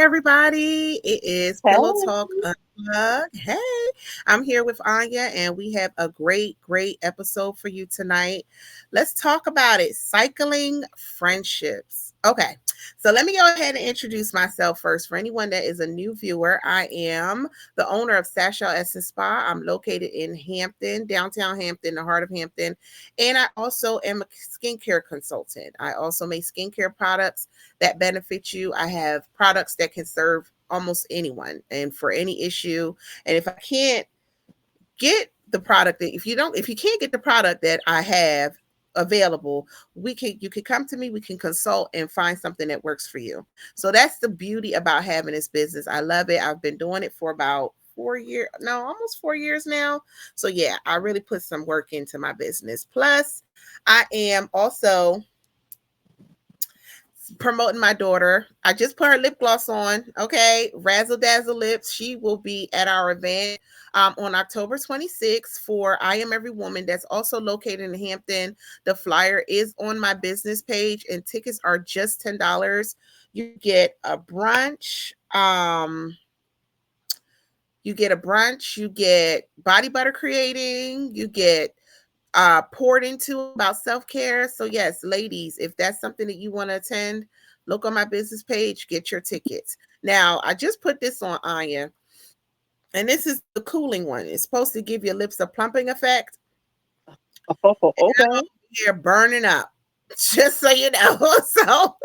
everybody. It is Pillow Hey. Talk Unplugged. Hey, I'm here with Anya, and we have a great episode for you tonight. Let's talk about it, cycling friendships. Okay, so let me go ahead and introduce myself first. For anyone that is a new viewer, I am the owner of Sashel Essence Spa. I'm located in Hampton, downtown Hampton, the heart of Hampton, and I also am a skincare consultant. I also make skincare products that benefit you. I have products that can serve almost anyone and for any issue. And if I can't get the product that if you can't get the product that I have available, you can come to me, we can consult and find something that works for you. So that's the beauty about having this business. I love it. I've been doing it for about 4 years, no, almost 4 years now. So yeah, I really put some work into my business. Plus, I am also promoting my daughter. I just put her lip gloss on. Okay. Razzle Dazzle Lips. She will be at our event on October 26th for I Am Every Woman. That's also located in Hampton. The flyer is on my business page and tickets are just $10. You get a brunch. You get body butter creating, you get poured into about self-care. So yes, ladies, if that's something that you want to attend, look on my business page, get your tickets. Now, I just put this on Anya, and this is the cooling one. It's supposed to give your lips a plumping effect. Oh, And I'm okay. over here burning up, just so you know. So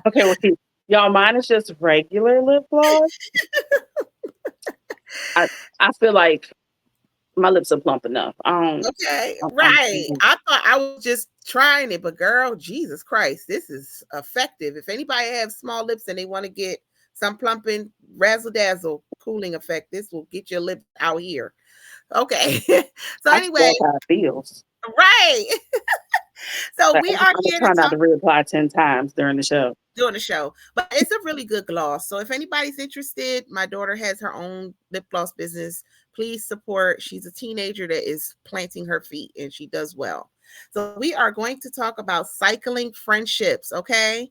Okay, well, see, y'all, mine is just regular lip gloss. I I feel like my lips are plump enough. I don't. okay, I'm right. I thought I was just trying it, but girl, Jesus Christ, this is effective. If anybody have small lips and they want to get some plumping razzle dazzle cooling effect, this will get your lips out here. Okay. So I just anyway, love how it feels. right. So Like, we are I'm gonna here to try not talk to reapply 10 times during the show. doing the show, but it's a really good gloss. So if anybody's interested, my daughter has her own lip gloss business. Please support. She's a teenager that is planting her feet and she does well. So we are going to talk about cycling friendships. Okay.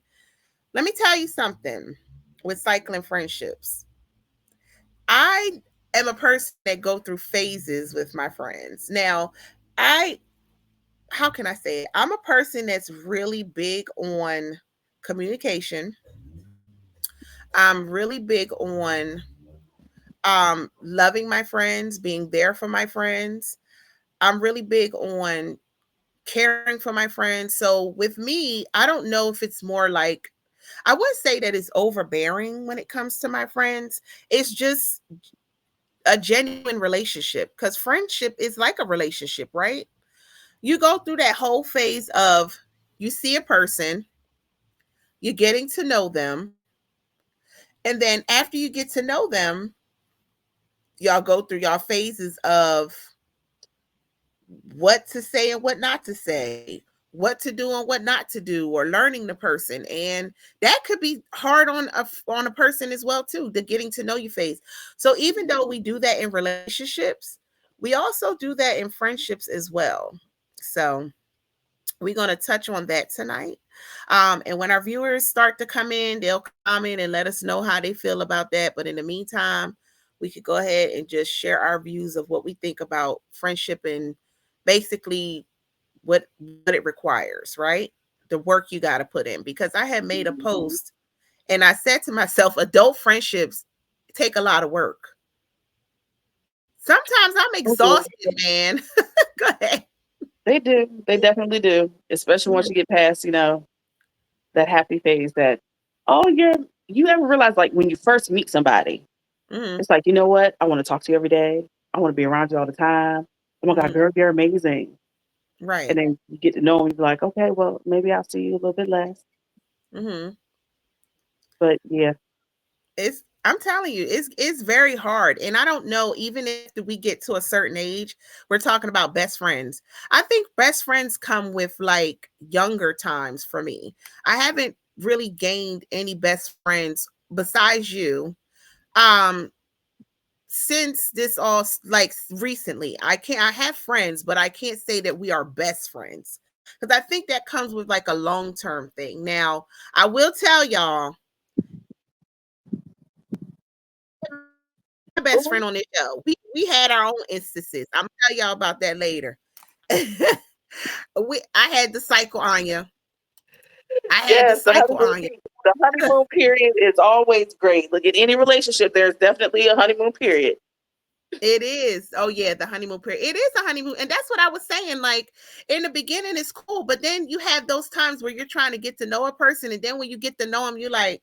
Let me tell you something with cycling friendships. I am a person that go through phases with my friends. Now, I how can I say it? I'm a person that's really big on communication. I'm really big on loving my friends, being there for my friends. I'm really big on caring for my friends. So with me, I don't know if it's more like I wouldn't say that it's overbearing when it comes to my friends. It's just a genuine relationship because friendship is like a relationship, right? You go through that whole phase of you see a person, you're getting to know them, and then after you get to know them, y'all go through y'all phases of what to say and what not to say, what to do and what not to do, or learning the person. And that could be hard on a person as well too, the getting to know you phase. So even though we do that in relationships, we also do that in friendships as well. So we're going to touch on that tonight. And when our viewers start to come in, they'll comment and let us know how they feel about that. But in the meantime, we could go ahead and just share our views of what we think about friendship and basically what it requires, right? The work you got to put in. Because I had made a Mhm. post and I said to myself, adult friendships take a lot of work. Sometimes I'm They do. exhausted, man. Go ahead. They do. They definitely do. Especially once you get past, that happy phase that, oh, you ever realize, like, when you first meet somebody, Mm-hmm. it's like, you know what? I want to talk to you every day. I want to be around you all the time. Oh my God, Mm-hmm. girl, you're amazing. And Right. then you get to know them, you're like, okay, well, maybe I'll see you a little bit less. Mm-hmm. But yeah. It's I'm telling you, it's very hard. And I don't know, even if we get to a certain age, we're talking about best friends. I think best friends come with like younger times for me. I haven't really gained any best friends besides you. Um since this all like recently. I have friends, but I can't say that we are best friends. Because I think that comes with like a long-term thing. Now, I will tell y'all best friend on this show. We had our own instances. I'm gonna tell y'all about that later. I had the cycle Anya. I had the Yes, cycle Anya. the honeymoon period is always great. Look, at any relationship, there's definitely a honeymoon period. It is. Oh yeah, the honeymoon period. It is a honeymoon, and that's what I was saying. Like in the beginning, it's cool, but then you have those times where you're trying to get to know a person, and then when you get to know them, you're like,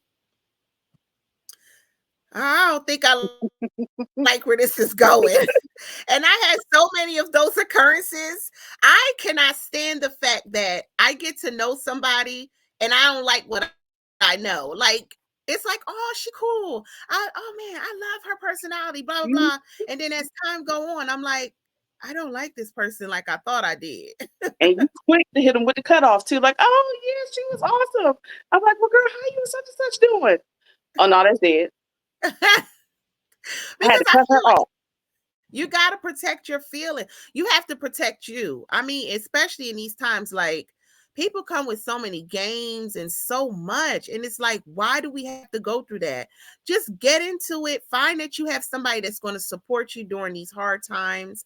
I don't think I like where this is going. And I had so many of those occurrences. I cannot stand the fact that I get to know somebody and I don't like what I know. Like it's like, oh, she cool. Oh man, I love her personality, blah blah blah. And then as time go on, I'm like, I don't like this person like I thought I did. And you quick to hit them with the cutoff too, like, oh yeah, she was awesome. I'm like, well, girl, how you such and such doing? Oh no, that's dead. I had to cut her off. You got to protect your feeling. You have to protect you. I mean, especially in these times, like people come with so many games and so much. And it's like, why do we have to go through that? Just get into it. Find that you have somebody that's going to support you during these hard times,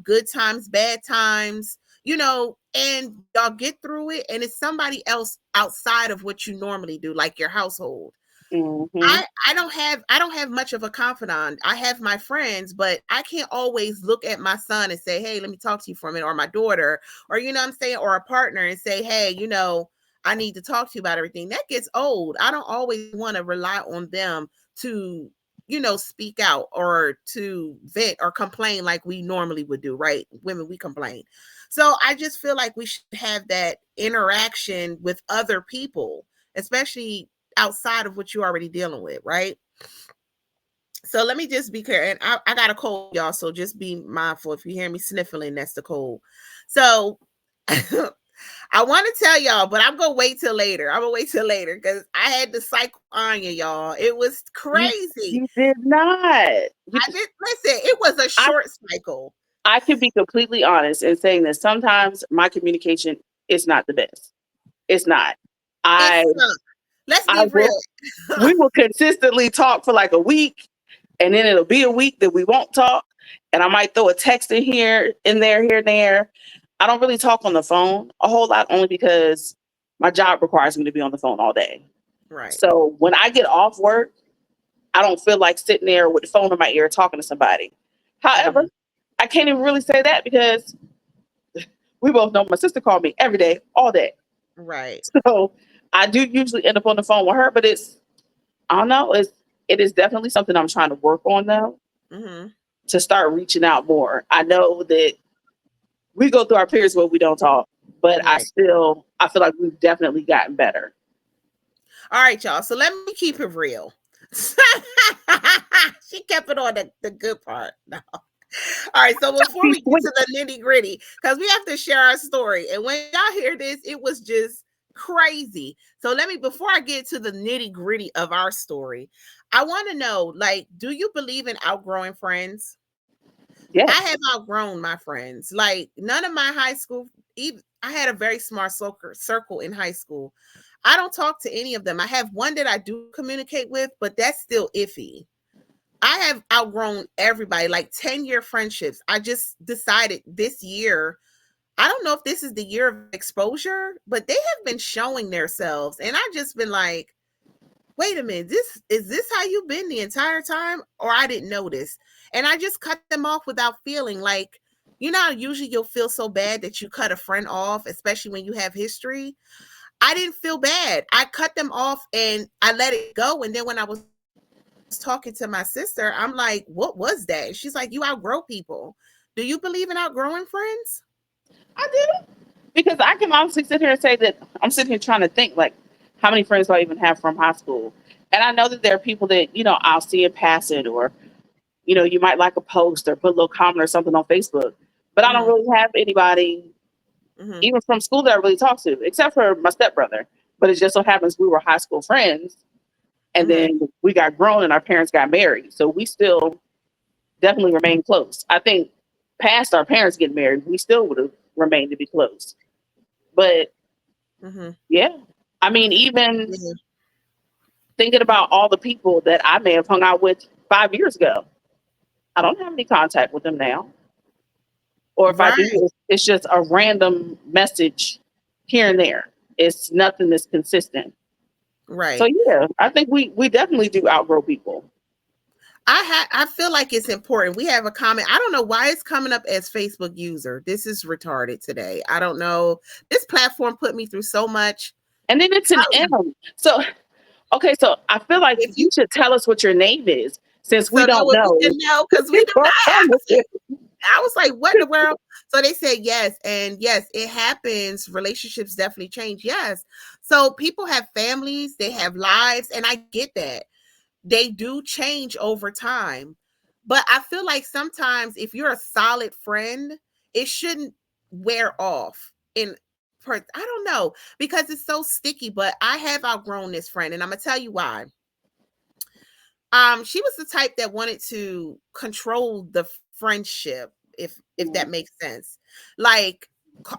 good times, bad times, and y'all get through it. And it's somebody else outside of what you normally do, like your household. Mm-hmm. I don't have much of a confidant. I have my friends, but I can't always look at my son and say, hey, let me talk to you for a minute, or my daughter, or what I'm saying, or a partner and say, hey, I need to talk to you about everything. That gets old. I don't always want to rely on them to, speak out or to vent or complain like we normally would do, right? Women, we complain. So I just feel like we should have that interaction with other people, especially outside of what you're already dealing with, right? So let me just be clear. And I got a cold, y'all, so just be mindful. If you hear me sniffling, that's the cold. So I want to tell y'all, but I'm gonna wait till later. I'm gonna wait till later because I had the cycle on y'all. It was crazy. You did not. I did. Listen, it was a short cycle. I can be completely honest in saying that sometimes my communication is not the best. It's not. Let's be real. We will consistently talk for like a week, and then it'll be a week that we won't talk. And I might throw a text in here and there. I don't really talk on the phone a whole lot, only because my job requires me to be on the phone all day. Right. So when I get off work, I don't feel like sitting there with the phone in my ear talking to somebody. However, I can't even really say that because we both know my sister called me every day, all day. Right. So I do usually end up on the phone with her, but I don't know, it is definitely something I'm trying to work on though, to start reaching out more. I know that we go through our periods where we don't talk, but right. I feel like we've definitely gotten better. All right, y'all. So let me keep it real. She kept it on the good part. No. All right, so before we get to the nitty gritty, because we have to share our story, and when y'all hear this, it was just crazy. So before I get to the nitty gritty of our story, I want to know, like, do you believe in outgrowing friends? Yeah, I have outgrown my friends. Like, none of my high school, I had a very smart circle in high school. I don't talk to any of them. I have one that I do communicate with, but that's still iffy. I have outgrown everybody, like 10-year friendships. I just decided this year, I don't know if this is the year of exposure, but they have been showing themselves. And I've just been like, wait a minute, is this how you've been the entire time? Or I didn't notice. And I just cut them off without feeling like, usually you'll feel so bad that you cut a friend off, especially when you have history. I didn't feel bad. I cut them off and I let it go. And then when I was talking to my sister, I'm like, what was that? And she's like, you outgrow people. Do you believe in outgrowing friends? I do. Because I can honestly sit here and say that I'm sitting here trying to think, like, how many friends do I even have from high school? And I know that there are people that, I'll see in passing, or, you might like a post or put a little comment or something on Facebook. But I don't really have anybody, even from school, that I really talk to, except for my stepbrother. But it just so happens we were high school friends. And then we got grown and our parents got married. So we still definitely remain close. I think past our parents getting married, we still would have remained to be close. But yeah, I mean, even thinking about all the people that I may have hung out with 5 years ago, I don't have any contact with them now. Or if I do, Right, it's just a random message here and there. It's nothing that's consistent. So right. yeah, I think we definitely do outgrow people. I feel like it's important. We have a comment. I don't know why it's coming up as Facebook user. This is retarded today. I don't know. This platform put me through so much. And then it's an Oh, M. So okay, so I feel like if you you should tell us what your name is since we so that don't way we know. can know because we do not have it. I was like, what in the world? So they said yes. And yes, it happens. Relationships definitely change. Yes. So people have families, they have lives, and I get that. They do change over time. But I feel like sometimes if you're a solid friend, it shouldn't wear off. I don't know because it's so sticky, but I have outgrown this friend, and I'm gonna tell you why. She was the type that wanted to control the friendship, if that Mhm. makes sense. Like,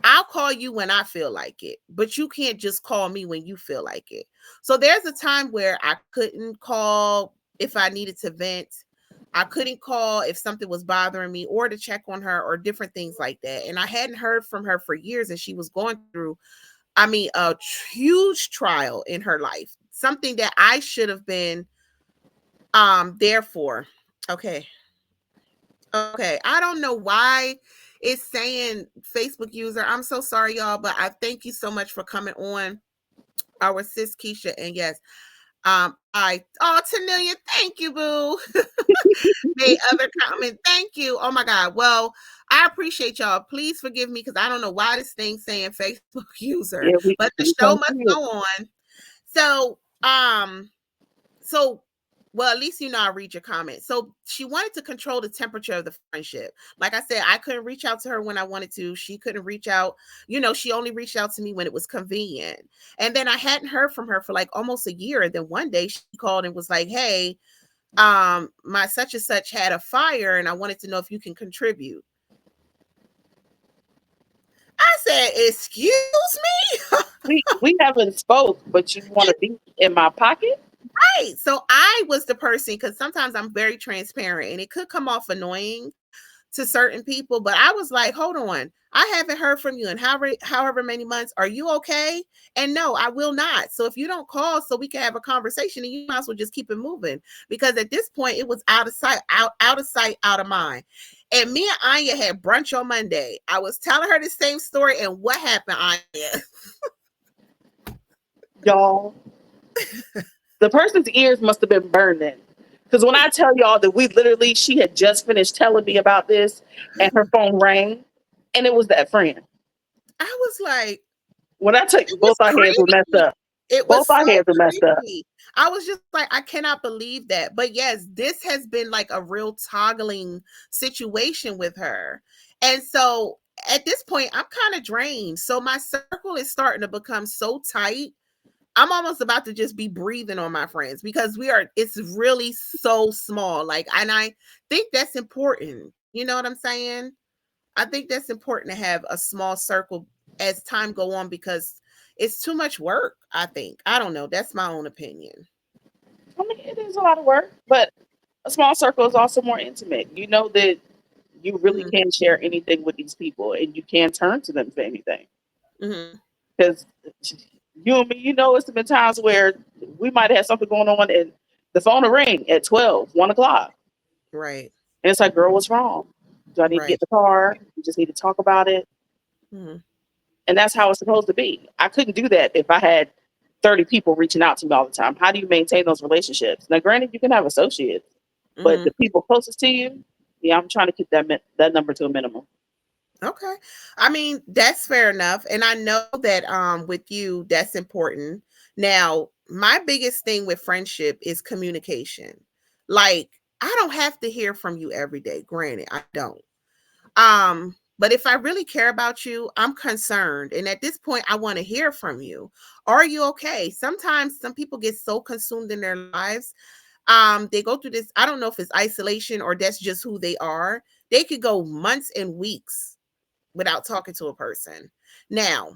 I'll call you when I feel like it, but you can't just call me when you feel like it. So there's a time where I couldn't call if I needed to vent. I couldn't call if something was bothering me or to check on her or different things like that. And I hadn't heard from her for years, and she was going through, I mean, a huge trial in her life, something that I should have been therefore, okay. Okay. I don't know why it's saying Facebook user. I'm so sorry, y'all, but I thank you so much for coming on, our sis Keisha. And yes, Tanelia, thank you, boo. Made other comment. Thank you. Oh my God. Well, I appreciate y'all. Please forgive me because I don't know why this thing's saying Facebook user, Yeah, we, but the we show come must to you. go on. So, so well, at least you know I read your comment. So she wanted to control the temperature of the friendship. Like I said, I couldn't reach out to her when I wanted to. She couldn't reach out. She only reached out to me when it was convenient. And then I hadn't heard from her for like almost a year. And then one day she called and was like, "Hey, my such and such had a fire and I wanted to know if you can contribute." I said, "Excuse me?" We haven't spoke, but you want to be in my pocket? Right. So I was the person, because sometimes I'm very transparent and it could come off annoying to certain people, but I was like, hold on, I haven't heard from you in however many months. Are you okay? And no, I will not. So if you don't call so we can have a conversation, and you might as well just keep it moving, because at this point it was out of sight, out of sight, out of mind. And me and Anya had brunch on Monday. I was telling her the same story, and what happened, Anya? Y'all, the person's ears must have been burning. Because when I tell y'all that she had just finished telling me about this and her phone rang and it was that friend. I was like, When I tell you, it was both our heads were messed creepy. up. It Both was our so heads were messed up. creepy. I was just like, I cannot believe that. But yes, this has been like a real toggling situation with her. And so at this point, I'm kind of drained. So my circle is starting to become so tight. I'm almost about to just be breathing on my friends, because it's really so small. Like, and I think that's important. You know what I'm saying? I think that's important to have a small circle as time go on, because it's too much work, I think. I don't know. That's my own opinion. I mean, it is a lot of work, but a small circle is also more intimate. You know that you really Mhm, can share anything with these people and you can turn to them for anything. mhm. Because you and me, it's been times where we might have something going on and the phone will ring at 12, 1 o'clock. Right, And it's like, girl, what's wrong? Do I need to get right. in the car? We just need to talk about it. Mhm. And that's how it's supposed to be. I couldn't do that if I had 30 people reaching out to me all the time. How do you maintain those relationships? Now, granted, you can have associates, but Mhm. the people closest to you, yeah, I'm trying to keep that number to a minimum. Okay. I mean, that's fair enough. And I know that with you, that's important. Now, my biggest thing with friendship is communication. Like, I don't have to hear from you every day. Granted, I don't. But if I really care about you, I'm concerned. And at this point, I want to hear from you. Are you okay? Sometimes some people get so consumed in their lives. They go through this. I don't know if it's isolation or that's just who they are. They could go months and weeks without talking to a person. Now,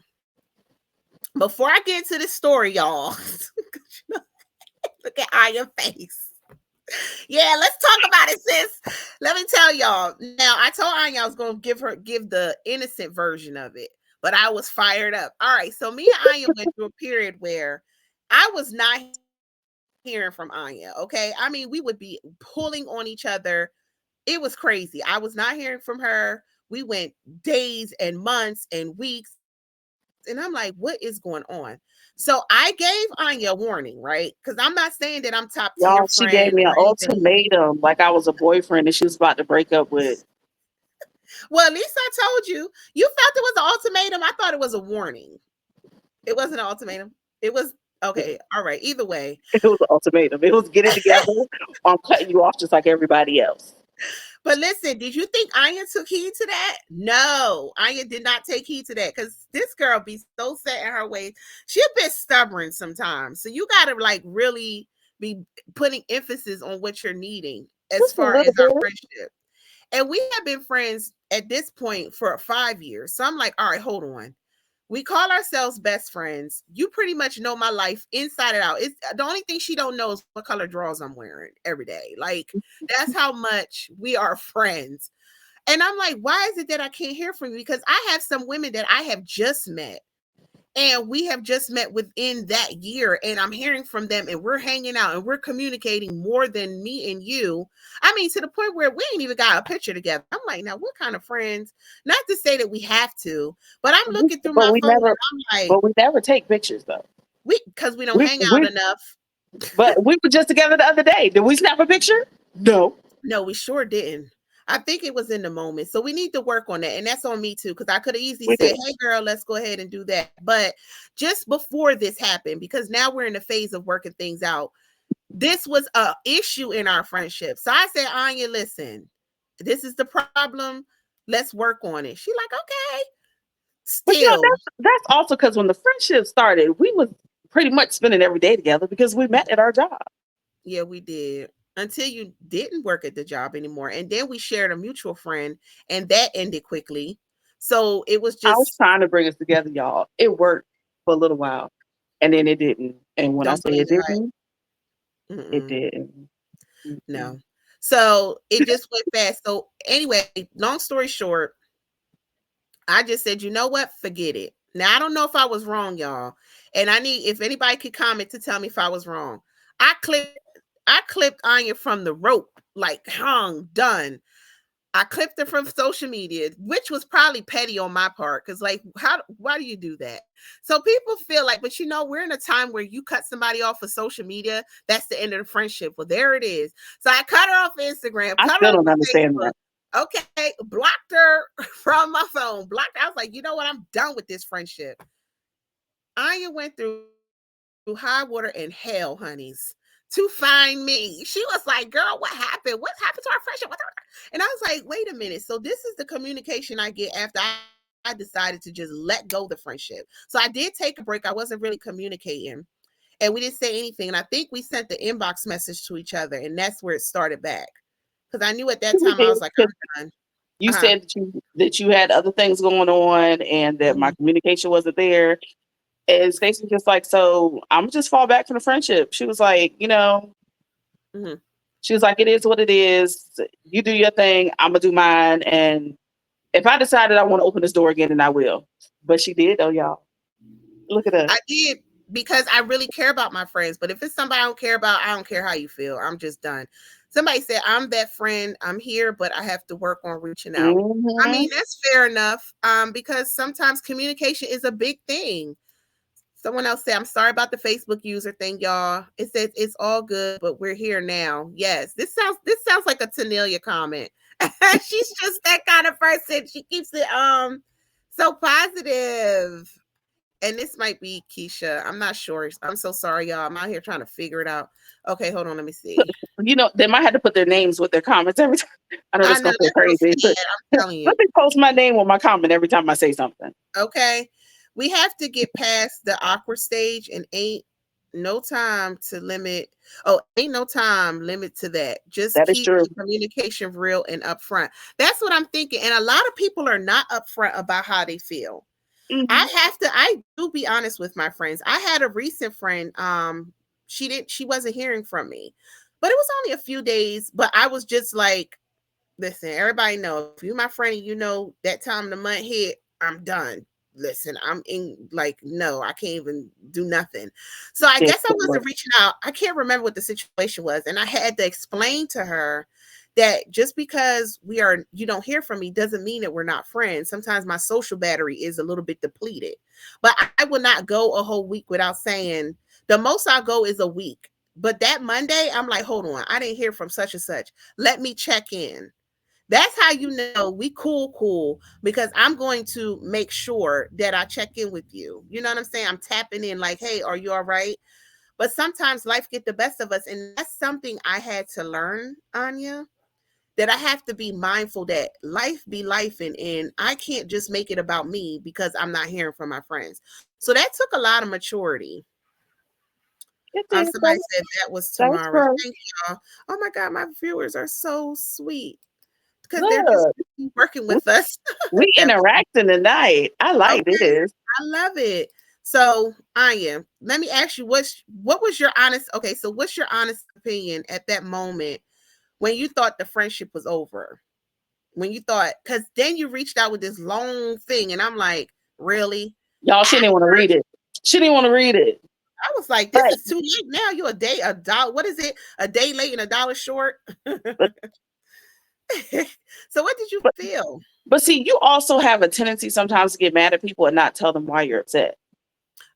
before I get into this story, y'all, look at Aya's face. Yeah, let's talk about it, sis. Let me tell y'all. Now, I told Anya I was gonna give the innocent version of it, but I was fired up. All right, so me and Anya went through a period where I was not hearing from Anya. Okay, I mean, we would be pulling on each other. It was crazy. I was not hearing from her. We went days and months and weeks, and I'm like, what is going on? So I gave Anya a warning, right? Because I'm not saying that I'm top tier Y'all, she gave friend me an or anything. ultimatum like I was a boyfriend that she was about to break up with. Well, at least I told you. You felt it was an ultimatum. I thought it was a warning. It wasn't an ultimatum. It was okay. All right. Either way. It was an ultimatum. It was get it together or I'm cutting you off just like everybody else. But listen, did you think Anya took heed to that? No, Anya did not take heed to that because this girl be so set in her ways. She a bit stubborn sometimes. So you got to like really be putting emphasis on what you're needing as Just a far as little our bit. friendship. And we have been friends at this point for 5 years. So I'm like, all right, hold on. We call ourselves best friends. You pretty much know my life inside and out. It's the only thing she don't know is what color drawers I'm wearing every day. Like that's how much we are friends. And I'm like, why is it that I can't hear from you? Because I have some women that I have just met. And we have just met within that year, and I'm hearing from them, and we're hanging out and we're communicating more than me and you. I mean, to the point where we ain't even got a picture together. I'm like, now what kind of friends? Not to say that we have to, but I'm looking through But my we phone never and I'm like, but we never take pictures though. because we don't hang out We enough. but we were just together the other day. Did we snap a picture? No. No, we sure didn't. I think it was in the moment. So we need to work on that. And that's on me too, because I could have easily We said, did. hey, girl, let's go ahead and do that. But just before this happened, because now we're in the phase of working things out, this was a issue in our friendship. So I said, Anya, listen, this is the problem. Let's work on it. She like, okay. But you know, Still, that's also because when the friendship started, we was pretty much spending every day together because we met at our job. yeah, we did. Until you didn't work at the job anymore. And then we shared a mutual friend, and that ended quickly. So it was I was just, trying to bring us together, y'all. It worked for a little while, and then it didn't. And when I don't say believe it the hype. didn't, it Mm-mm. didn't. No. So it just went fast. So anyway, long story short, I just said, you know what? Forget it. Now I don't know if I was wrong, y'all. And I need if anybody could comment to tell me if I was wrong. I clipped Anya from the rope, like hung, done. I clipped her from social media, which was probably petty on my part. Cause like, why do you do that? So people feel like, but you know, we're in a time where you cut somebody off of social media. That's the end of the friendship. Well, there it is. So I cut her off Instagram, I cut her still off don't of understand Facebook. that. Okay, blocked her from my phone. Blocked her. I was like, you know what? I'm done with this friendship. Anya went through high water and hell, honeys, to find me. She was like, girl, what happened? What happened to our friendship? And I was like, wait a minute. So this is the communication I get after I decided to just let go of the friendship. So I did take a break. I wasn't really communicating. And we didn't say anything. And I think we sent the inbox message to each other. And that's where it started back. Because I knew at that We time I did, was like, 'cause I'm done. you Uh-huh. said that you had other things going on and that my Mhm. communication wasn't there. And Stacey was just like, so I'm just fall back from the friendship. She was like, Mhm. she was like, it is what it is. You do your thing, I'm gonna do mine. And if I decided I want to open this door again, then I will. But she did though, y'all. Look at us. I did because I really care about my friends. But if it's somebody I don't care about, I don't care how you feel. I'm just done. Somebody said, I'm that friend. I'm here, but I have to work on reaching out. I Mm-hmm. mean, that's fair enough. Because sometimes communication is a big thing. Someone else said, I'm sorry about the Facebook user thing, y'all. It says it's all good, but we're here now. Yes, this sounds like a Tanelia comment. She's just that kind of person. She keeps it so positive. And this might be Keisha. I'm not sure. I'm so sorry, y'all. I'm out here trying to figure it out. Okay, hold on. Let me see. They might have to put their names with their comments every time. I know I that's know gonna feel that's crazy, so but sad. I'm telling you. let me post my name with my comment every time I say something. Okay. We have to get past the awkward stage and ain't no time to limit. Oh, ain't no time limit to that. Just That is keep true. the communication real and upfront. That's what I'm thinking. And a lot of people are not upfront about how they feel. Mm-hmm. I do be honest with my friends. I had a recent friend, she wasn't hearing from me. But it was only a few days. But I was just like, listen, everybody know if you my friend, you know that time the month hit, I'm done. Listen, I'm in like, no, I can't even do nothing. So I guess I wasn't reaching out. I can't remember what the situation was. And I had to explain to her that just because you don't hear from me doesn't mean that we're not friends. Sometimes my social battery is a little bit depleted, but I will not go a whole week without saying. The most I'll go is a week. But that Monday, I'm like, hold on, I didn't hear from such and such. Let me check in. That's how you know we cool, because I'm going to make sure that I check in with you. You know what I'm saying? I'm tapping in like, hey, are you all right? But sometimes life get the best of us. And that's something I had to learn, Anya, that I have to be mindful that life be life, and I can't just make it about me because I'm not hearing from my friends. So that took a lot of maturity. Somebody said that was tomorrow. Thank y'all. Oh my God, my viewers are so sweet because they're just working with us. We interacting tonight. I like this. I love it. So, Anya, let me ask you, what was your honest? Okay, so what's your honest opinion at that moment when you thought the friendship was over? When you thought, because then you reached out with this long thing, and I'm like, really? Y'all, she didn't want to read it. She didn't want to read it. I was like, this is too late now. You a dollar. What is it? A day late and a dollar short. So what did you feel? But see, you also have a tendency sometimes to get mad at people and not tell them why you're upset.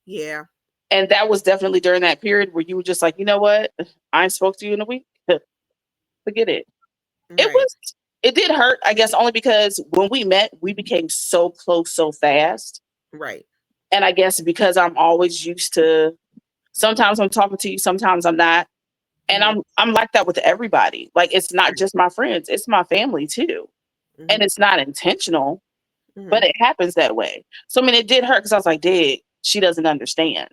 Yeah. And that was definitely during that period where you were just like, you know what? I ain't spoke to you in a week. Forget it. Right. It did hurt, I guess, only because when we met, we became so close so fast. Right. And I guess because I'm always used to, sometimes I'm talking to you, sometimes I'm not. And I'm like that with everybody. Like, it's not just my friends, it's my family too. And it's not intentional, but it happens that way. So, I mean, it did hurt because I was like, Dig, she doesn't understand.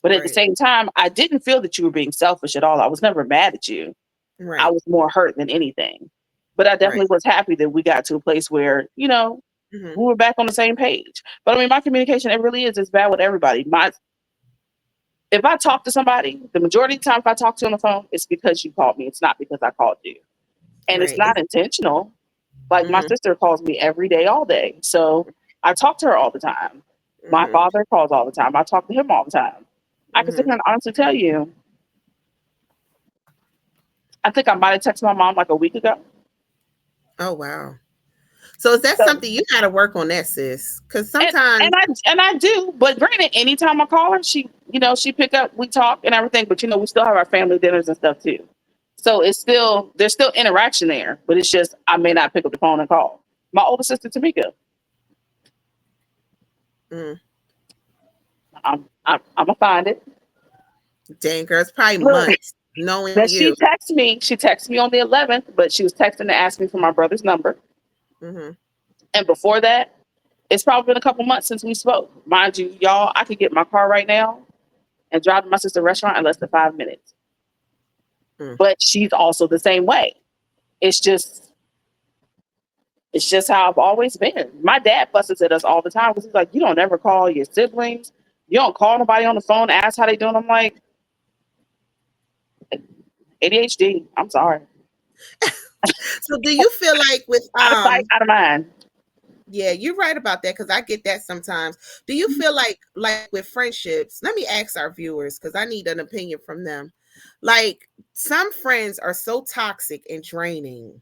But at the same time, I didn't feel that you were being selfish at all. I was never mad at you. Right. I was more hurt than anything. But I definitely was happy that we got to a place where, you know, we were back on the same page. But I mean, my communication, it really is, it's bad with everybody. If I talk to somebody, the majority of the time if I talk to you on the phone, it's because you called me. It's not because I called you. And it's not intentional. Like my sister calls me every day, all day. So I talk to her all the time. My father calls all the time. I talk to him all the time. I can sit here and honestly tell you, I think I might have texted my mom like a week ago. Oh, wow. So is that something you got to work on that, sis? Because sometimes and I do, but granted, anytime I call her, she pick up, we talk and everything, but we still have our family dinners and stuff too. So there's still interaction there, but it's just I may not pick up the phone and call. My older sister Tamika. I'm gonna find it. Dang, girl, it's probably months knowing you. She texted me on the 11th, but she was texting to ask me for my brother's number. And before that, it's probably been a couple months since we spoke. Mind you, y'all, I could get in my car right now and drive to my sister's restaurant in less than 5 minutes. But she's also the same way. It's just how I've always been. My dad fusses at us all the time because he's like, you don't ever call your siblings. You don't call nobody on the phone, ask how they doing. I'm like, ADHD. I'm sorry. So do you feel like with out of sight, out of mind? Yeah, you're right about that because I get that sometimes. Do you feel like with friendships? Let me ask our viewers because I need an opinion from them. Like some friends are so toxic and draining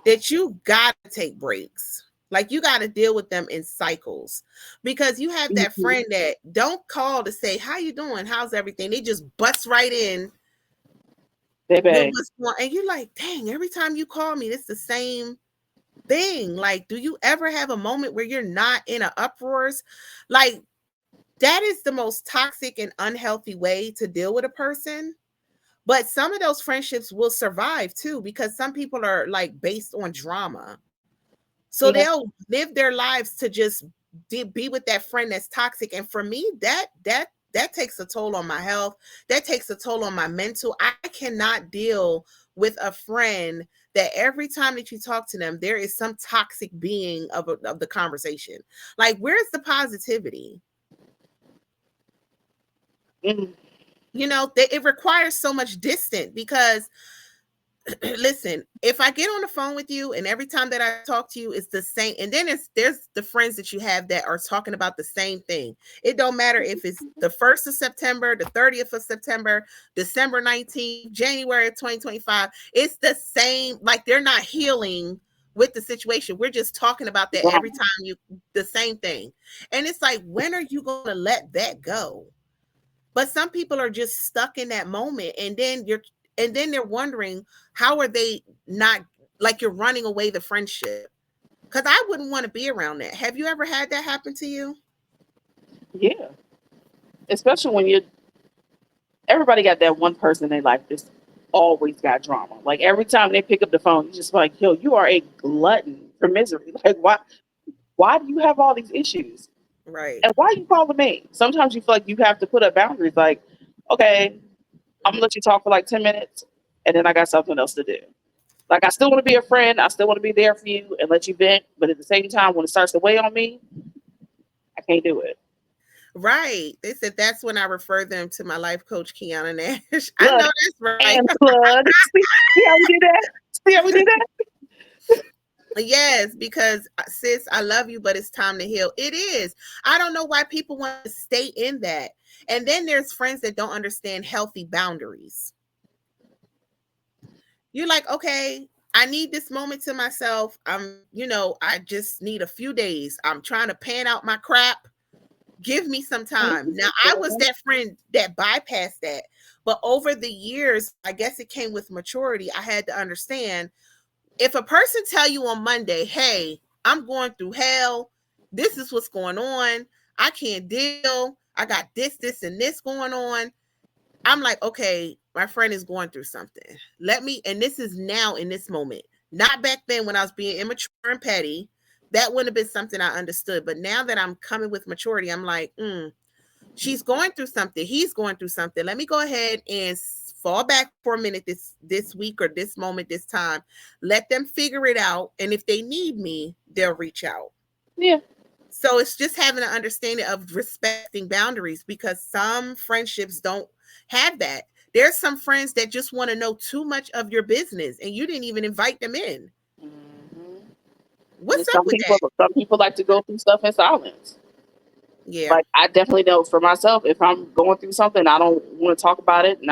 that you got to take breaks. Like you got to deal with them in cycles because you have that friend that don't call to say, how you doing? How's everything? They just bust right in. And you're like, dang, every time you call me, it's the same thing. Like, do you ever have a moment where you're not in an uproars? Like, that is the most toxic and unhealthy way to deal with a person. But some of those friendships will survive too, because some people are like based on drama. So they'll live their lives to just be with that friend that's toxic. And for me, that takes a toll on my health. That takes a toll on my mental. I cannot deal with a friend that every time that you talk to them, there is some toxic being of the conversation. Like, where's the positivity? it requires so much distance because listen, if I get on the phone with you and every time that I talk to you it's the same, and then there's the friends that you have that are talking about the same thing. It don't matter if it's the 1st of September, the 30th of September, December 19th, January of 2025. It's the same, like they're not healing with the situation. We're just talking about that every time the same thing. And it's like, when are you going to let that go? But some people are just stuck in that moment, and then they're wondering, how are they not, like, you're running away the friendship? Because I wouldn't want to be around that. Have you ever had that happen to you? Yeah. Especially when everybody got that one person in their life that's always got drama. Like every time they pick up the phone, you're just like, yo, you are a glutton for misery. Like why do you have all these issues? Right. And why are you calling me? Sometimes you feel like you have to put up boundaries, like, okay, I'm gonna let you talk for like 10 minutes and then I got something else to do. Like I still want to be a friend, I still want to be there for you and let you vent, but at the same time when it starts to weigh on me, I can't do it. Right. They said that's when I refer them to my life coach, Kiana Nash. I Look, know that's right. and plug. See how we did that? See how we did that? Yes, because sis, I love you, but it's time to heal. It is. I don't know why people want to stay in that. And then there's friends that don't understand healthy boundaries. You're like, okay, I need this moment to myself. I just need a few days. I'm trying to pan out my crap. Give me some time. Now, I was that friend that bypassed that. But over the years, I guess it came with maturity. I had to understand, if a person tell you on Monday, hey, I'm going through hell, this is what's going on, I can't deal, I got this, and this going on, I'm like, okay, my friend is going through something. And this is now in this moment, not back then when I was being immature and petty. That wouldn't have been something I understood. But now that I'm coming with maturity, I'm like, she's going through something. He's going through something. Let me go ahead and fall back for a minute this week or this moment, this time. Let them figure it out. And if they need me, they'll reach out. Yeah. So it's just having an understanding of respecting boundaries, because some friendships don't have that. There's some friends that just want to know too much of your business and you didn't even invite them in. Mm-hmm. What's up with that? Some people like to go through stuff in silence. Yeah. Like I definitely know for myself, if I'm going through something, I don't want to talk about it, and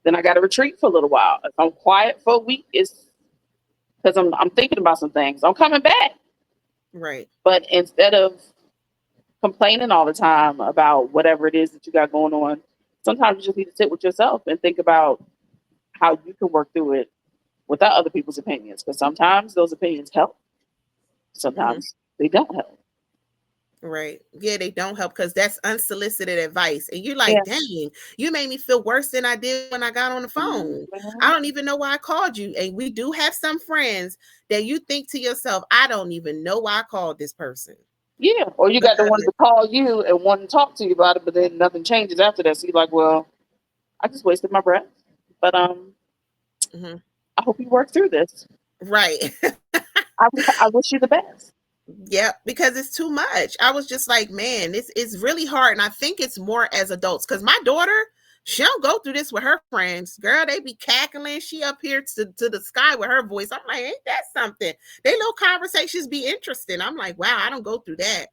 then I got to retreat for a little while. If I'm quiet for a week, it's because I'm thinking about some things. I'm coming back, Right. but instead of complaining all the time about whatever it is that you got going on, sometimes you just need to sit with yourself and think about how you can work through it without other people's opinions. Because sometimes those opinions help, sometimes they don't help. Right. Yeah, they don't help because that's unsolicited advice. And you're like, Yeah. dang, you made me feel worse than I did when I got on the phone. Mhm. I don't even know why I called you. And we do have some friends that you think to yourself, I don't even know why I called this person. Yeah. Or you got the one to call you and want to talk to you about it, but then nothing changes after that. So you're like, well, I just wasted my breath. But Mhm. I hope you work through this. Right. I wish you the best. Yeah, because it's too much. I was just like, man, it's really hard. And I think it's more as adults, because my daughter, she don't go through this with her friends. Girl, they be cackling. She up here to the sky with her voice. I'm like, ain't that something? They little conversations be interesting. I'm like, wow, I don't go through that.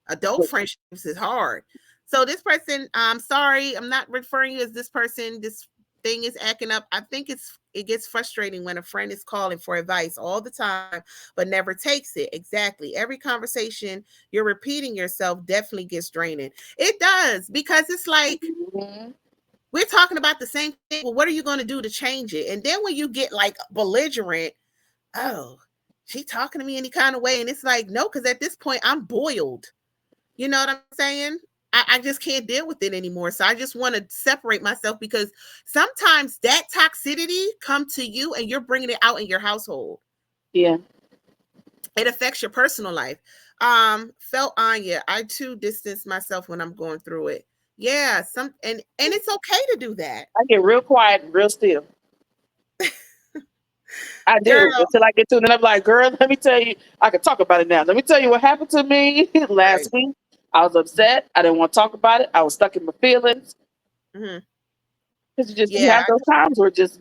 Adult friendships is hard. So this person, I'm sorry, I'm not referring you as this person. This thing is acting up. I think it gets frustrating when a friend is calling for advice all the time, but never takes it. Exactly. Every conversation you're repeating yourself definitely gets draining. It does, because it's like, we're talking about the same thing. Well, what are you going to do to change it? And then when you get like belligerent, oh, she talking to me any kind of way. And it's like, no, because at this point I'm boiled. You know what I'm saying? I just can't deal with it anymore. So I just want to separate myself, because sometimes that toxicity come to you and you're bringing it out in your household. Yeah. It affects your personal life. Felt Anya, I too distance myself when I'm going through it. Yeah, and it's okay to do that. I get real quiet and real still. I do Girl. until I get to it. And I'm like, girl, let me tell you, I can talk about it now. Let me tell you what happened to me last week. I was upset. I didn't want to talk about it. I was stuck in my feelings. Mhm. Because you Yeah, have those times where just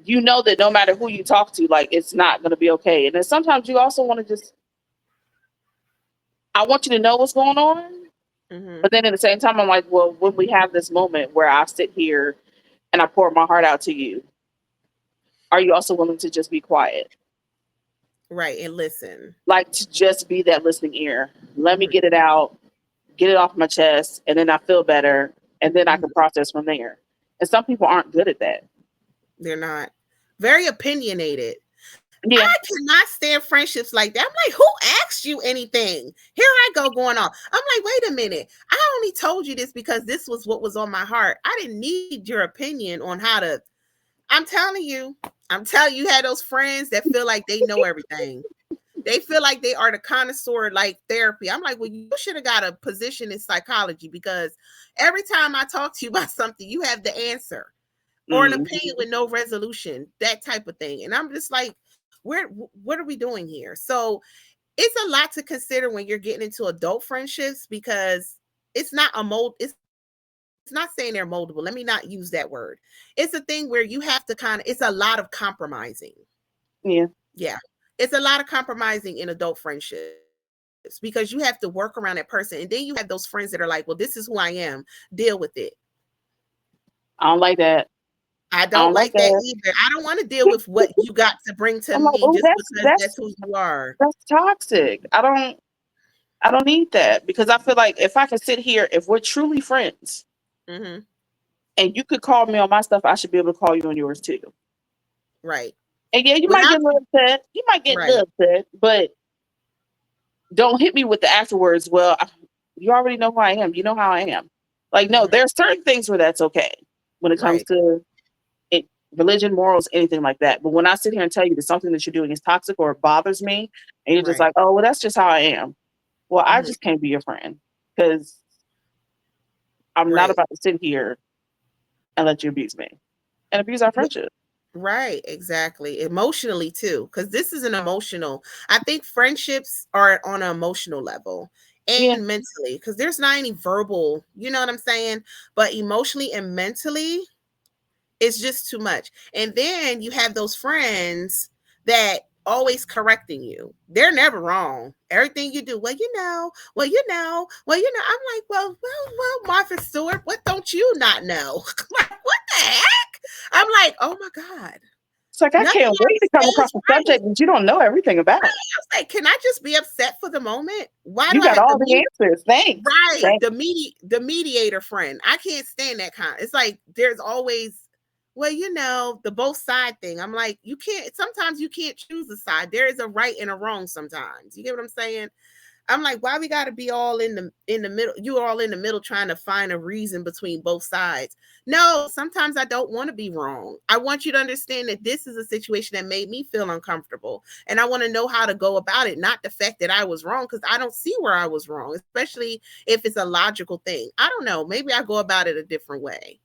you know that no matter who you talk to, like it's not going to be okay. And then sometimes you also want to just, I want you to know what's going on. mhm. But then at the same time, I'm like, well, when we have this moment where I sit here and I pour my heart out to you, are you also willing to just be quiet? Right, and listen. Like to just be that listening ear. Let me Mhm, get it out, get it off my chest, and then I feel better, and then I mhm. can process from there. And some people aren't good at that. They're not. Very opinionated. Yeah. I cannot stand friendships like that. I'm like, who asked you anything? Here I go going on. I'm like, wait a minute. I only told you this because this was what was on my heart. I didn't need your opinion on how to. I'm telling you, you had those friends that feel like they know everything. They feel like they are the connoisseur like therapy. I'm like, well, you should have got a position in psychology because every time I talk to you about something, you have the answer or an Mhm. opinion with no resolution, that type of thing. And I'm just like, what are we doing here? So it's a lot to consider when you're getting into adult friendships because it's not a mold, it's not saying they're moldable. Let me not use that word. It's a thing where you have to it's a lot of compromising. Yeah. Yeah. It's a lot of compromising in adult friendships because you have to work around that person. And then you have those friends that are like, well, this is who I am. Deal with it. I don't like that. I I don't don't like like that that. either. I don't want to deal with what you got to bring to I'm like, me oh, just because that's who you are. that's toxic. I don't need that because I feel like if I can sit here, if we're truly friends, Hmm. and you could call me on my stuff, I should be able to call you on yours too. Right. And yeah, you might Without get a little upset. You might get a right. little upset, but don't hit me with the afterwards. Well, you already know who I am. You know how I am. Like, no, Mhm. there are certain things where that's okay when it comes Right. to it, religion, morals, anything like that. But when I sit here and tell you that something that you're doing is toxic or it bothers me, and you're just Right. like, oh, well, that's just how I am. Well, I Hmm. just can't be your friend because I'm not Right. about to sit here and let you abuse me and abuse our Yeah, friendship. right. Exactly. Emotionally too, because this is an emotional. I think friendships are on an emotional level Yeah. and mentally, because there's not any verbal. You know what I'm saying? But emotionally and mentally, it's just too much. And then you have those friends that always correcting you. They're never wrong. Everything you do, I'm like, well, Martha Stewart, what don't you not know? Like, what the heck? I'm like, oh my God. It's like I Nothing can't on wait to the come stage, across a right? subject that you don't know everything Right. about. I was like, can I just be upset for the moment? Why do You I got have all the answers. Thanks. right, Thanks. the mediator friend. I can't stand that kind. It's like there's always, well, the both side thing. I'm like, you can't. Sometimes you can't choose a side. There is a right and a wrong. Sometimes you get what I'm saying. I'm like, why we got to be all in the middle? You are all in the middle trying to find a reason between both sides. No, sometimes I don't want to be wrong. I want you to understand that this is a situation that made me feel uncomfortable, and I want to know how to go about it. Not the fact that I was wrong, because I don't see where I was wrong, especially if it's a logical thing. I don't know. Maybe I go about it a different way.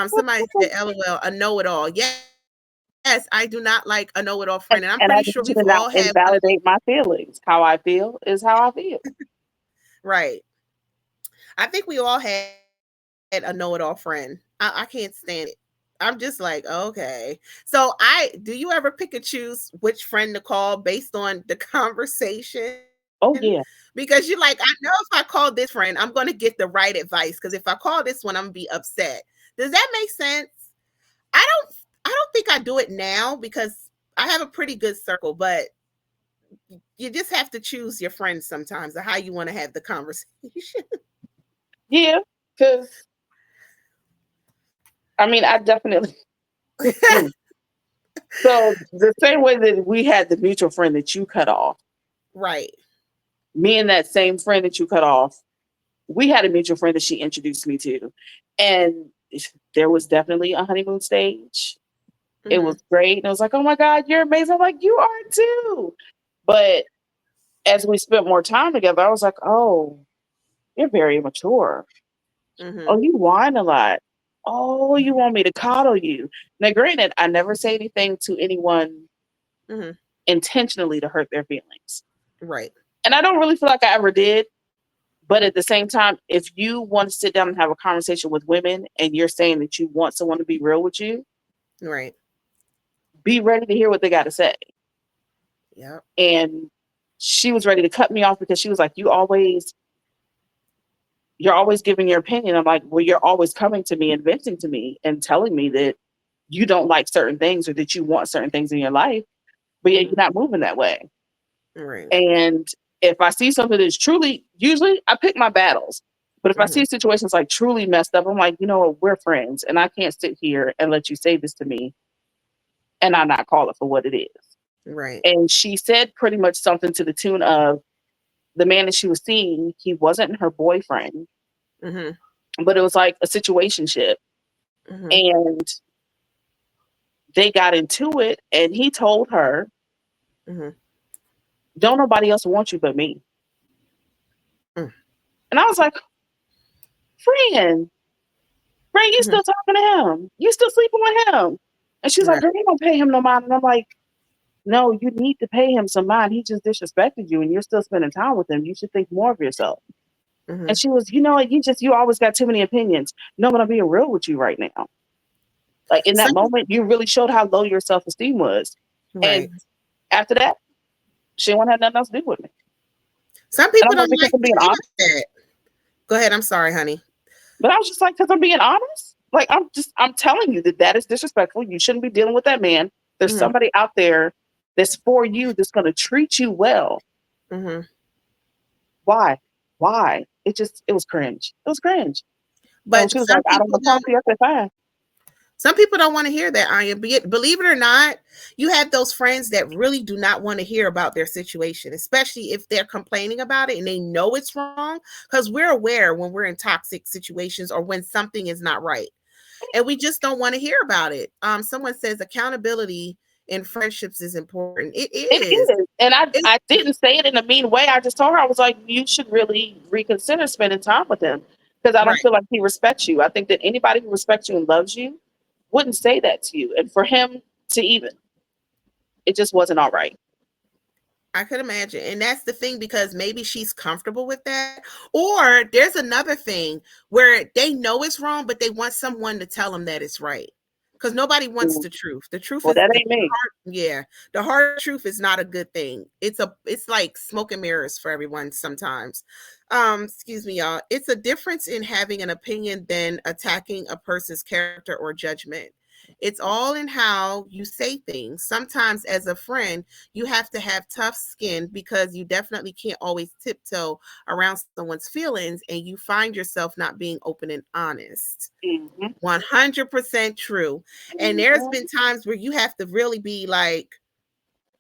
Somebody said, "LOL, a know-it-all." Yes, I do not like a know-it-all friend, and I'm And I pretty need sure you we've to not all had one of those. invalidate my feelings. How I feel is how I feel. Right. I think we all had a know-it-all friend. I can't stand it. I'm just like, okay. So do you ever pick and choose which friend to call based on the conversation? Oh yeah. Because you're like, I know if I call this friend, I'm going to get the right advice. Because if I call this one, I'm gonna be upset. Does that make sense? I don't think I do it now because I have a pretty good circle, but you just have to choose your friends sometimes or how you want to have the conversation. Yeah. Because I mean, I definitely. So the same way that we had the mutual friend that you cut off, Right. me and that same friend that you cut off, we had a mutual friend that she introduced me to, and there was definitely a honeymoon stage. It Hmm. was great, and I was like, "Oh my God, you're amazing!" I'm like, "You are too." But as we spent more time together, I was like, "Oh, you're very mature. Hmm. Oh, you whine a lot. Oh, you want me to coddle you." Now, granted, I never say anything to anyone intentionally to hurt their feelings. Right. And I don't really feel like I ever did, But at the same time, if you want to sit down and have a conversation with women and you're saying that you want someone to be real with you, Right. be ready to hear what they got to say. Yep. And she was ready to cut me off because she was like, you're always giving your opinion. I'm like, well, you're always coming to me and venting to me and telling me that you don't like certain things or that you want certain things in your life, but yet you're not moving that way. Right. And if I see something that's truly, usually I pick my battles. But if I see situations like truly messed up, I'm like, you know what, we're friends and I can't sit here and let you say this to me and I not call it for what it is. Right. And she said pretty much something to the tune of the man that she was seeing, he wasn't her boyfriend, but it was like a situationship. And they got into it and he told her, don't nobody else want you but me. And I was like, friend, you still talking to him? You still sleeping with him? And she's like, girl, you don't pay him no mind. And I'm like, no, you need to pay him some mind. He just disrespected you and you're still spending time with him. You should think more of yourself. And she was, you know what, you always got too many opinions. No, but I'm being real with you right now. Like in that moment, you really showed how low your self-esteem was. Right. And after that, she didn't want to have nothing else to do with me. Some people don't like being honest. That. Go ahead. I'm sorry, honey. But I was just like, because I'm being honest. Like, I'm telling you that is disrespectful. You shouldn't be dealing with that man. There's somebody out there that's for you, that's going to treat you well. Why? It was cringe. It was cringe. But she was like, I don't want to talk to you. I said, fine. Some people don't want to hear that, Anya. Believe it or not, you have those friends that really do not want to hear about their situation, especially if they're complaining about it and they know it's wrong, because we're aware when we're in toxic situations or when something is not right. And we just don't want to hear about it. Someone says accountability in friendships is important. It is. And I didn't say it in a mean way. I just told her, I was like, you should really reconsider spending time with him because I don't feel like he respects you. I think that anybody who respects you and loves you wouldn't say that to you. And for him to even, it just wasn't all right. I could imagine. And that's the thing, because maybe she's comfortable with that. Or there's another thing where they know it's wrong, but they want someone to tell them that it's right. Because nobody wants the truth. The truth is that ain't me. The hard truth is not a good thing. It's like smoke and mirrors for everyone sometimes. Excuse me, y'all. It's a difference in having an opinion than attacking a person's character or judgment. It's all in how you say things. Sometimes as a friend, you have to have tough skin because you definitely can't always tiptoe around someone's feelings, and you find yourself not being open and honest. 100% true. And there's been times where you have to really be like,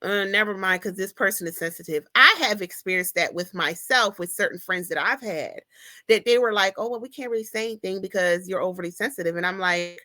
never mind, because this person is sensitive. I have experienced that with myself, with certain friends that I've had, that they were like, oh, well, we can't really say anything because you're overly sensitive. And I'm like,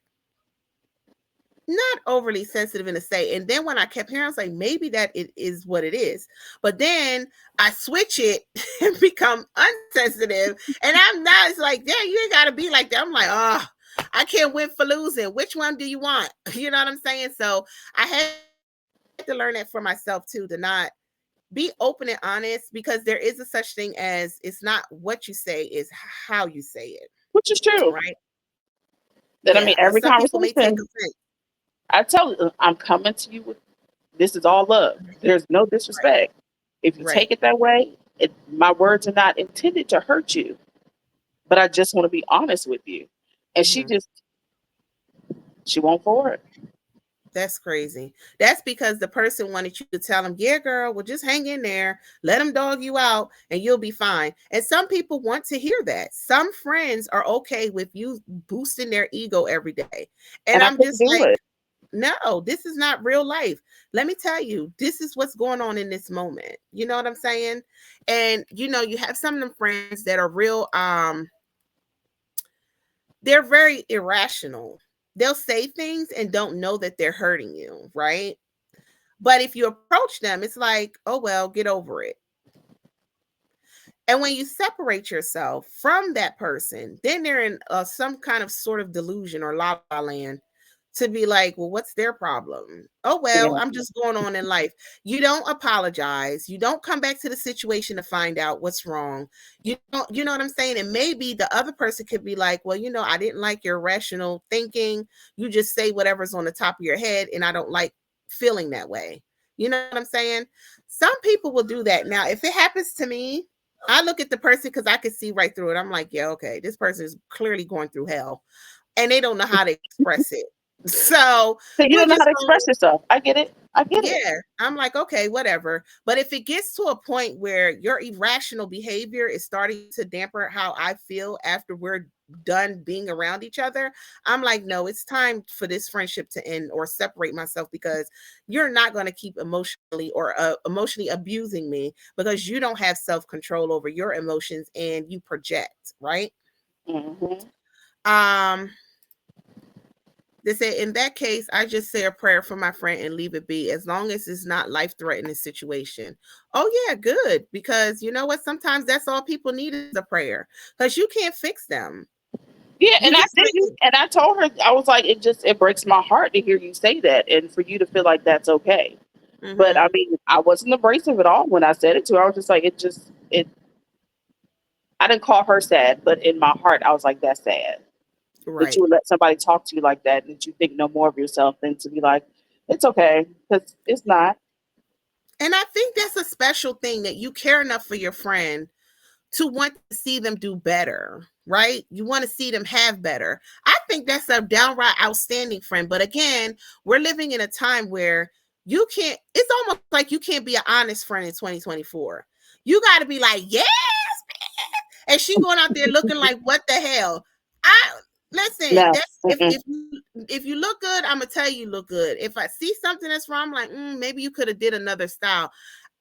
not overly sensitive in a say. And then when I kept hearing, I was like, maybe that it is what it is. But then I switch it and become unsensitive. And I'm not, it's like, yeah, you ain't got to be like that. I'm like, oh, I can't win for losing. Which one do you want? You know what I'm saying? So I had to learn that for myself too, to not be open and honest, because there is a such thing as, it's not what you say, is how you say it. Which is true. Right? That, I mean, every conversation, I tell you, I'm coming to you with, this is all love. There's no disrespect. If you take it that way, my words are not intended to hurt you, but I just want to be honest with you. And she won't for it. That's crazy. That's because the person wanted you to tell them, yeah, girl, well, just hang in there, let them dog you out, and you'll be fine. And some people want to hear that. Some friends are okay with you boosting their ego every day. And I'm just like, no, this is not real life. Let me tell you, this is what's going on in this moment. You know what I'm saying? And, you know, you have some of them friends that are real, they're very irrational. They'll say things and don't know that they're hurting you, right? But if you approach them, it's like, oh, well, get over it. And when you separate yourself from that person, then they're in some kind of sort of delusion or la la land to be like, well, what's their problem? Oh, well, Yeah. I'm just going on in life. You don't apologize. You don't come back to the situation to find out what's wrong. You know what I'm saying? And maybe the other person could be like, well, I didn't like your rational thinking. You just say whatever's on the top of your head, and I don't like feeling that way. You know what I'm saying? Some people will do that. Now, if it happens to me, I look at the person because I can see right through it. I'm like, yeah, okay, this person is clearly going through hell and they don't know how to express it. So So you we're don't know how just to going, express yourself. I get it. I get it. yeah, I'm like, okay, whatever. But if it gets to a point where your irrational behavior is starting to damper how I feel after we're done being around each other, I'm like, no, it's time for this friendship to end or separate myself, because you're not going to keep emotionally abusing me because you don't have self-control over your emotions and you project, right? Mm-hmm. Um, They say, in that case, I just say a prayer for my friend and leave it be, as long as it's not life-threatening situation. Oh yeah, good. Because you know what? Sometimes that's all people need is a prayer. Because you can't fix them. Yeah, You and I just didn't. And I told her, I was like, it breaks my heart to hear you say that, and for you to feel like that's okay. But I mm-hmm, mean, I wasn't abrasive at all when I said it to her. I was just like, it. I didn't call her sad, but in my heart, I was like, that's sad that you right. would let somebody talk to you like that, and that you think no more of yourself than to be like, it's okay, because it's not. And I think that's a special thing, that you care enough for your friend to want to see them do better, right? You want to see them have better. I think that's a downright outstanding friend. But again, we're living in a time where it's almost like you can't be an honest friend in 2024. You got to be like, yes, and she going out there looking like, what the hell? I listen. No. That's Mm-mm. if you look good, I'm gonna tell you look good. If I see something that's wrong, I'm like, maybe you could have did another style.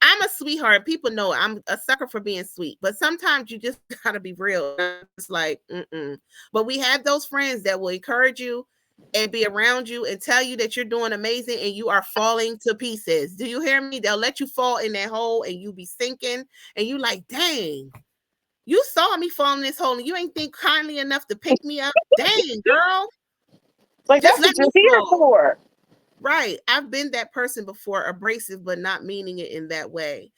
I'm a sweetheart. People know I'm a sucker for being sweet, but sometimes you just gotta be real. It's like, But we have those friends that will encourage you and be around you and tell you that you're doing amazing and you are falling to pieces. Do you hear me? They'll let you fall in that hole and you be sinking and you like, dang, you saw me fall in this hole and you ain't think kindly enough to pick me up. Dang, girl. Like, Just that's let what me you're here fall. for. Right. I've been that person before, abrasive, but not meaning it in that way.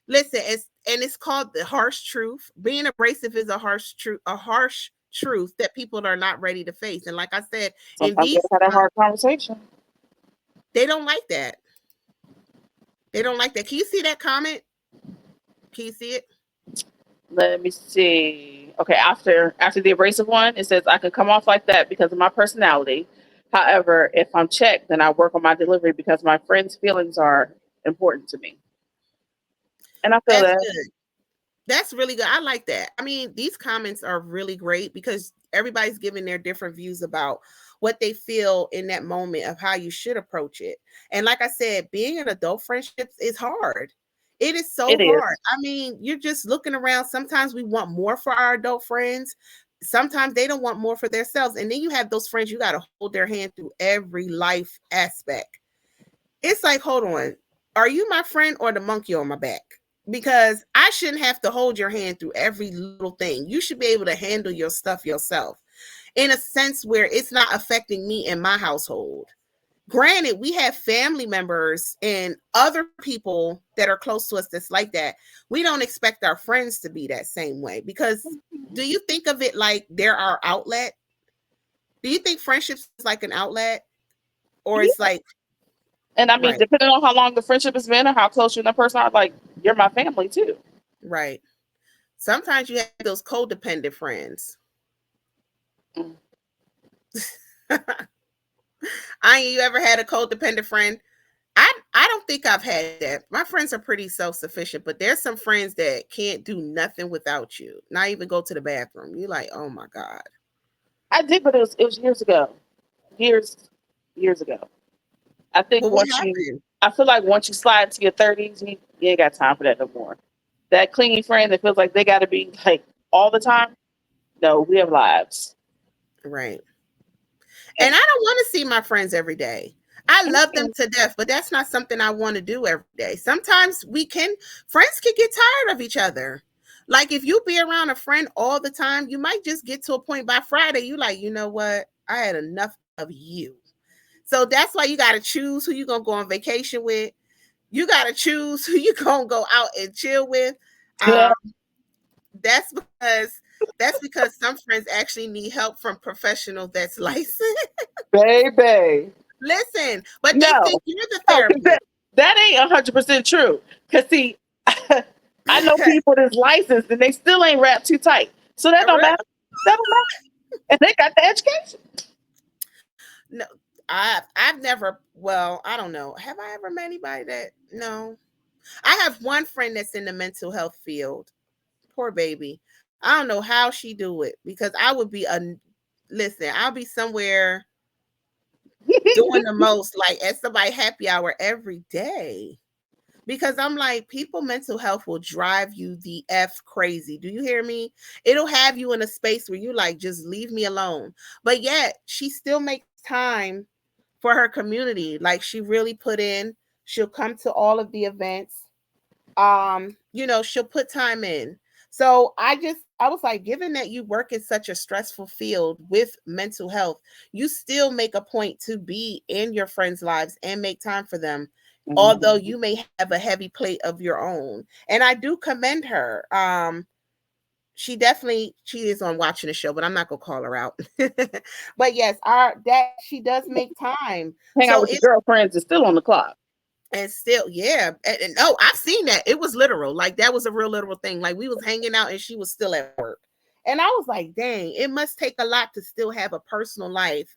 Listen, it's called the harsh truth. Being abrasive is a harsh truth that people are not ready to face. And like I said, in Sometimes you these have to have that times, hard conversation. they don't like that. They don't like that. Can you see that comment? Can you see it? Let me see. Okay, after the abrasive one, it says I can come off like that because of my personality. However, if I'm checked, then I work on my delivery because my friends' feelings are important to me. And I feel That's that. good. That's really good. I like that. I mean, these comments are really great because everybody's giving their different views about what they feel in that moment of how you should approach it. And like I said, being in adult friendships is hard. It is so It hard. is. I mean, you're just looking around. Sometimes we want more for our adult friends. Sometimes they don't want more for themselves. And then you have those friends you got to hold their hand through every life aspect. It's like, hold on, are you my friend or the monkey on my back? Because I shouldn't have to hold your hand through every little thing. You should be able to handle your stuff yourself in a sense where it's not affecting me and my household. Granted, we have family members and other people that are close to us that's like that. We don't expect our friends to be that same way, because do you think of it like they're our outlet? Do you think friendships is like an outlet, or Yeah. it's like, And I mean, right, depending on how long the friendship has been or how close you and that person are, like, you're my family too. right? Sometimes you have those codependent friends. Mm. I ain't you ever had a codependent friend? I don't think I've had that. My friends are pretty self-sufficient, but there's some friends that can't do nothing without you. Not even go to the bathroom. You're like, oh my God. I did, but it was years ago. Years years ago. I think Well, what once you happened? I feel like once you slide into your 30s, you ain't got time for that no more. That clingy friend that feels like they got to be like all the time. No, we have lives. Right. And And I don't want to see my friends every day. I love them to death, but that's not something I want to do every day. Sometimes friends can get tired of each other. Like if you be around a friend all the time, you might just get to a point by Friday, you like, you know what? I had enough of you. So that's why you got to choose who you're going to go on vacation with. You got to choose who you're going to go out and chill with. Yeah. That's because some friends actually need help from professional that's licensed. Baby. Listen, but they No. think you're the No, 'cause therapist. that ain't 100% true. Because, see, I know people that's licensed and they still ain't wrapped too tight. So that don't matter. That don't matter. And they got the education. No, I've never. Well, I don't know. Have I ever met anybody that? No. I have one friend that's in the mental health field. Poor baby. I don't know how she do it because I would be listen. I'll be somewhere doing the most, like at somebody happy hour every day. Because I'm like, people mental health will drive you the F crazy. Do you hear me? It'll have you in a space where you like, just leave me alone. But yet she still makes time for her community. Like she really put in, she'll come to all of the events. She'll put time in. So I was like, given that you work in such a stressful field with mental health, you still make a point to be in your friends' lives and make time for them, although you may have a heavy plate of your own. And I do commend her. She is on watching the show, but I'm not gonna call her out. But yes, that she does make time. Hang out with your girlfriends is still on the clock. And still, yeah. And oh, I've seen that. It was literal. Like that was a real literal thing. Like we was hanging out and she was still at work. And I was like, dang, it must take a lot to still have a personal life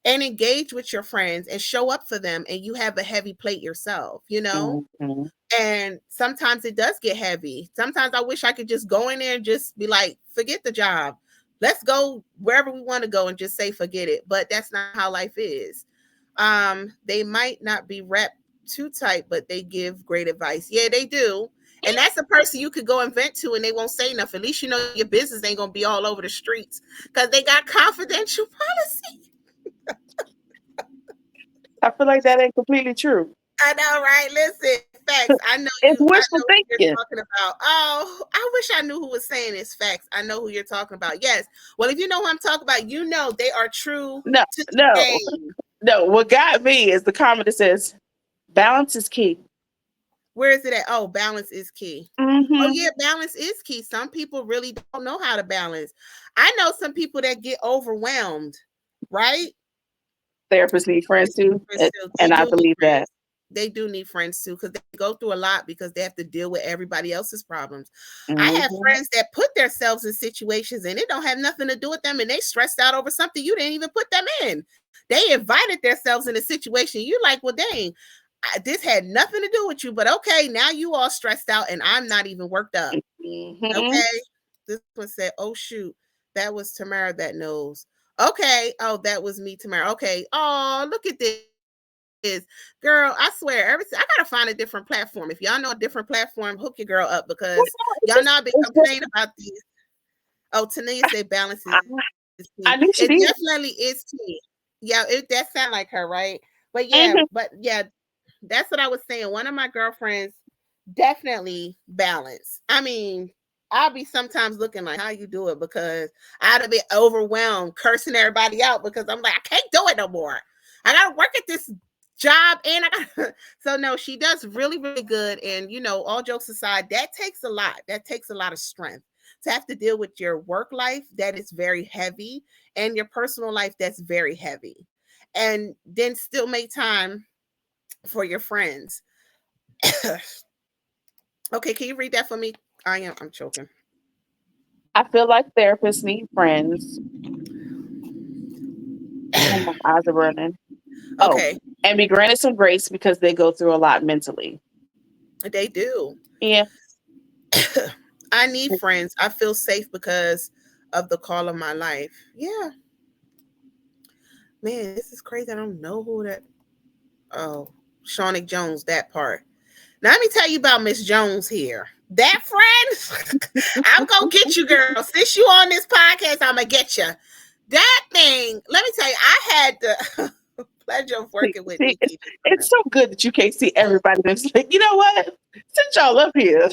and engage with your friends and show up for them. And you have a heavy plate yourself, Mm-hmm. And sometimes it does get heavy. Sometimes I wish I could just go in there and just be like, forget the job. Let's go wherever we want to go and just say, forget it. But that's not how life is. They might not be wrapped too tight, but they give great advice. Yeah, they do. And that's a person you could go and vent to and they won't say nothing. At least you know your business ain't gonna be all over the streets because they got confidential policy. I feel like that ain't completely true. I know, right? Listen, facts. I know it's you. wishful I know who thinking. you're talking about. Oh, I wish I knew who was saying this. Facts. I know who you're talking about. Yes. Well, if you know who I'm talking about, you know they are true No, to the no, game. no. What got me is the comment that says balance is key. Where is it at? Oh, balance is key. Mm-hmm. Oh, yeah, balance is key. Some people really don't know how to balance. I know some people that get overwhelmed, right? Therapists need friends too. And I believe that. They do need friends too because they go through a lot because they have to deal with everybody else's problems. Mm-hmm. I have friends that put themselves in situations and it don't have nothing to do with them and they stressed out over something you didn't even put them in. They invited themselves in a situation. You're like, well, dang, this had nothing to do with you, but okay, now you all stressed out and I'm not even worked up. Mm-hmm. Okay. This one said, oh shoot, that was Tamara that knows. Okay. Oh, that was me, Tamara. Okay. Oh, look at this. Girl, I swear, I gotta find a different platform. If y'all know a different platform, hook your girl up because y'all not been complaining about these. Oh, Tania said balance is key. It definitely is key. Yeah, that sound like her, right? But yeah, that's what I was saying. One of my girlfriends definitely balance. I mean, I'll be sometimes looking like how you do it because I'd be overwhelmed, cursing everybody out because I'm like, I can't do it no more. I gotta work at this job and I got so no, she does really, really good. And all jokes aside, that takes a lot. That takes a lot of strength to have to deal with your work life that is very heavy and your personal life that's very heavy. And then still make time for your friends. Okay, can you read that for me? I'm choking. I feel like therapists need friends. My eyes are running. Okay. Oh, and be granted some grace because they go through a lot mentally. They do. Yeah. I need friends. I feel safe because of the call of my life. Yeah. Man, this is crazy. I don't know who that. Oh, Shawnee Jones, that part. Now, let me tell you about Miss Jones here. That friend, I'm going to get you, girl. Since you on this podcast, I'm going to get you. That thing, let me tell you, I had the pleasure of working with Nikki. It's so good that you can't see everybody. That's like, you know what? Since y'all up here.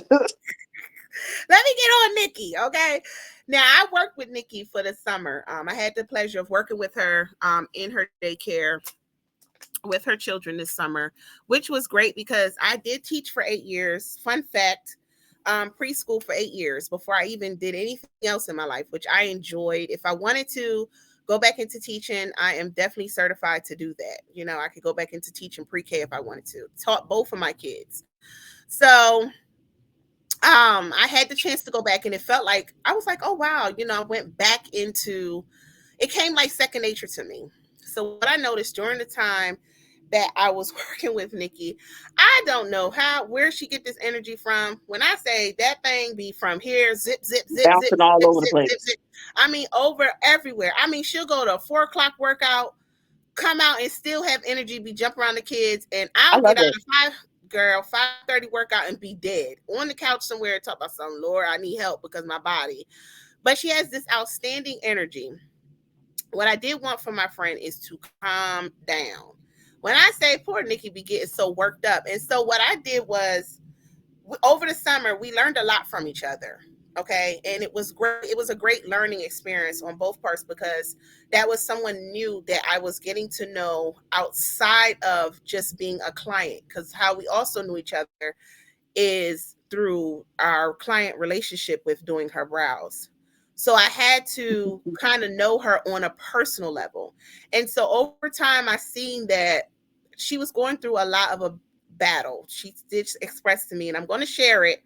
Let me get on Nikki, okay? Now, I worked with Nikki for the summer. I had the pleasure of working with her in her daycare. with her children this summer, which was great because I did teach for 8 years. Fun fact, preschool for 8 years before I even did anything else in my life, which I enjoyed. If I wanted to go back into teaching, I am definitely certified to do that. You know, I could go back into teaching pre-K if I wanted to. Taught both of my kids. So I had the chance to go back and it felt like I was like, oh wow, you know, I went back into it came like second nature to me. So what I noticed during the time that I was working with Nikki, I don't know where she get this energy from. When I say that thing be from here, zip, zip, zip, zip, Bouncing all zip, over the zip, zip, place. zip. I mean, over everywhere. I mean, she'll go to a 4 o'clock workout, come out and still have energy, be jumping around the kids, and I I'll love get out it. of 5:30 workout and be dead on the couch somewhere and talk about something. Lord, I need help because my body. But she has this outstanding energy. What I did want from my friend is to calm down. When I say poor Nikki be getting so worked up. And so what I did was over the summer, we learned a lot from each other. Okay. And it was great. It was a great learning experience on both parts because that was someone new that I was getting to know outside of just being a client. Because how we also knew each other is through our client relationship with doing her brows. So I had to kind of know her on a personal level. And so over time, I seen that she was going through a lot of a battle. She did express to me, and I'm going to share it,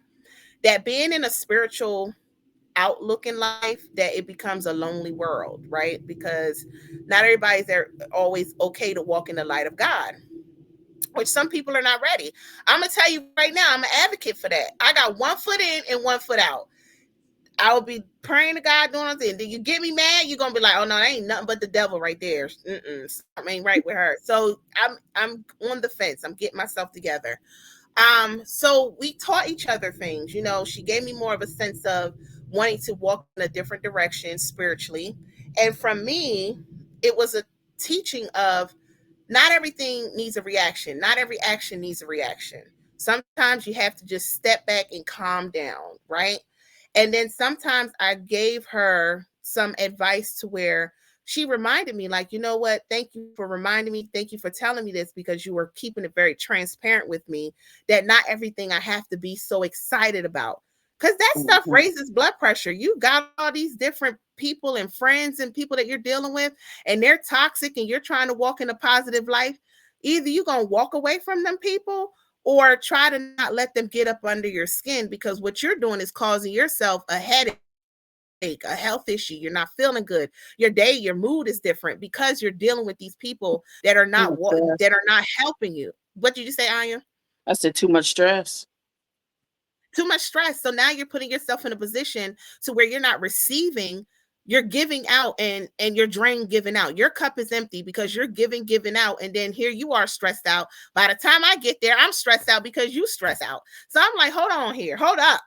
that being in a spiritual outlook in life, that it becomes a lonely world, right? Because not everybody's there always okay to walk in the light of God, which some people are not ready. I'm gonna tell you right now, I'm an advocate for that. I got 1 foot in and 1 foot out. I will be praying to God doing things. Do you get me mad? You're gonna be like, oh no, that ain't nothing but the devil right there. Something ain't right with her. So I'm on the fence. I'm getting myself together. So we taught each other things. You know, she gave me more of a sense of wanting to walk in a different direction spiritually, and from me, it was a teaching of not everything needs a reaction. Not every action needs a reaction. Sometimes you have to just step back and calm down, right? And then sometimes I gave her some advice to where she reminded me, like, you know what? Thank you for reminding me. Thank you for telling me this because you were keeping it very transparent with me that not everything I have to be so excited about. Because that stuff Mhm. raises blood pressure. You got all these different people and friends and people that you're dealing with, and they're toxic, and you're trying to walk in a positive life. Either you're going to walk away from them people or try to not let them get up under your skin, because what you're doing is causing yourself a headache, a health issue. You're not feeling good. Your day, your mood is different because you're dealing with these people that are Too not much stress. that are not helping you. What did you say, Anya? I said too much stress. Too much stress. So now you're putting yourself in a position to where you're not receiving, you're giving out, and you're drained giving out. Your cup is empty because you're giving out, and then here you are stressed out. By the time I get there, I'm stressed out because you stress out. So I'm like, hold on here, hold up.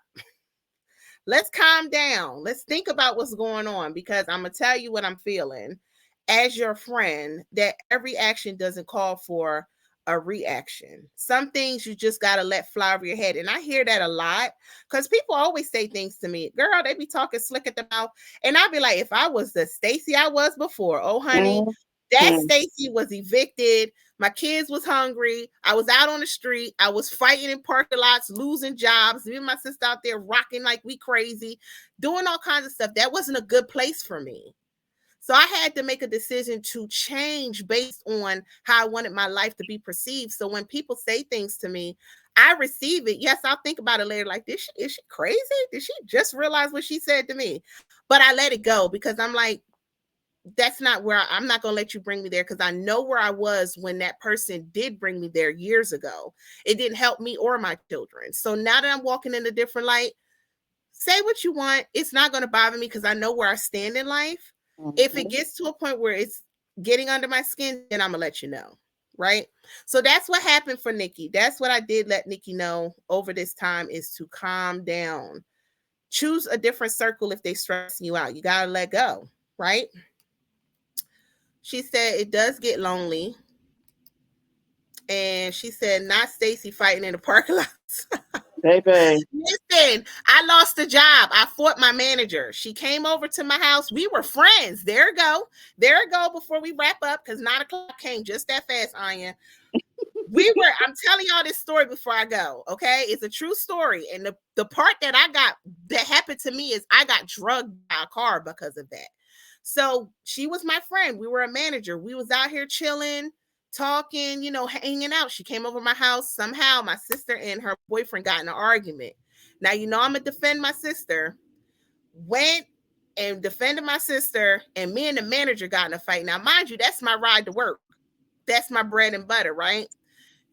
Let's calm down. Let's think about what's going on, because I'm gonna tell you what I'm feeling as your friend, that every action doesn't call for a reaction. Some things you just got to let fly over your head. And I hear that a lot because people always say things to me, girl, they be talking slick at the mouth. And I'll be like, if I was the Stacy I was before, oh honey, that Mhm. Stacy was evicted. My kids was hungry. I was out on the street. I was fighting in parking lots, losing jobs. Me and my sister out there rocking like we crazy, doing all kinds of stuff. That wasn't a good place for me. So I had to make a decision to change based on how I wanted my life to be perceived. So when people say things to me, I receive it. Yes, I'll think about it later. Like, is she crazy? Did she just realize what she said to me? But I let it go because I'm like, that's not where I'm not going to let you bring me there, because I know where I was when that person did bring me there years ago. It didn't help me or my children. So now that I'm walking in a different light, say what you want. It's not going to bother me because I know where I stand in life. If it Mhm. gets to a point where it's getting under my skin, then I'm going to let you know. Right. So that's what happened for Nikki. That's what I did let Nikki know over this time, is to calm down. Choose a different circle if they stressing you out. You got to let go. Right. She said it does get lonely. And she said, not Stacy fighting in the parking lots. Baby. Listen, I lost a job. I fought my manager. She came over to my house. We were friends. There it go. There it go before we wrap up because 9 o'clock came just that fast, Anya. I'm telling y'all this story before I go, okay? It's a true story. And the part that happened to me is I got drugged by a car because of that. So she was my friend. We were a manager. We was out here chilling, talking, hanging out. She came over my house. Somehow my sister and her boyfriend got in an argument. Now, I'm going to defend my sister. Went and defended my sister, and me and the manager got in a fight. Now, mind you, that's my ride to work. That's my bread and butter, right?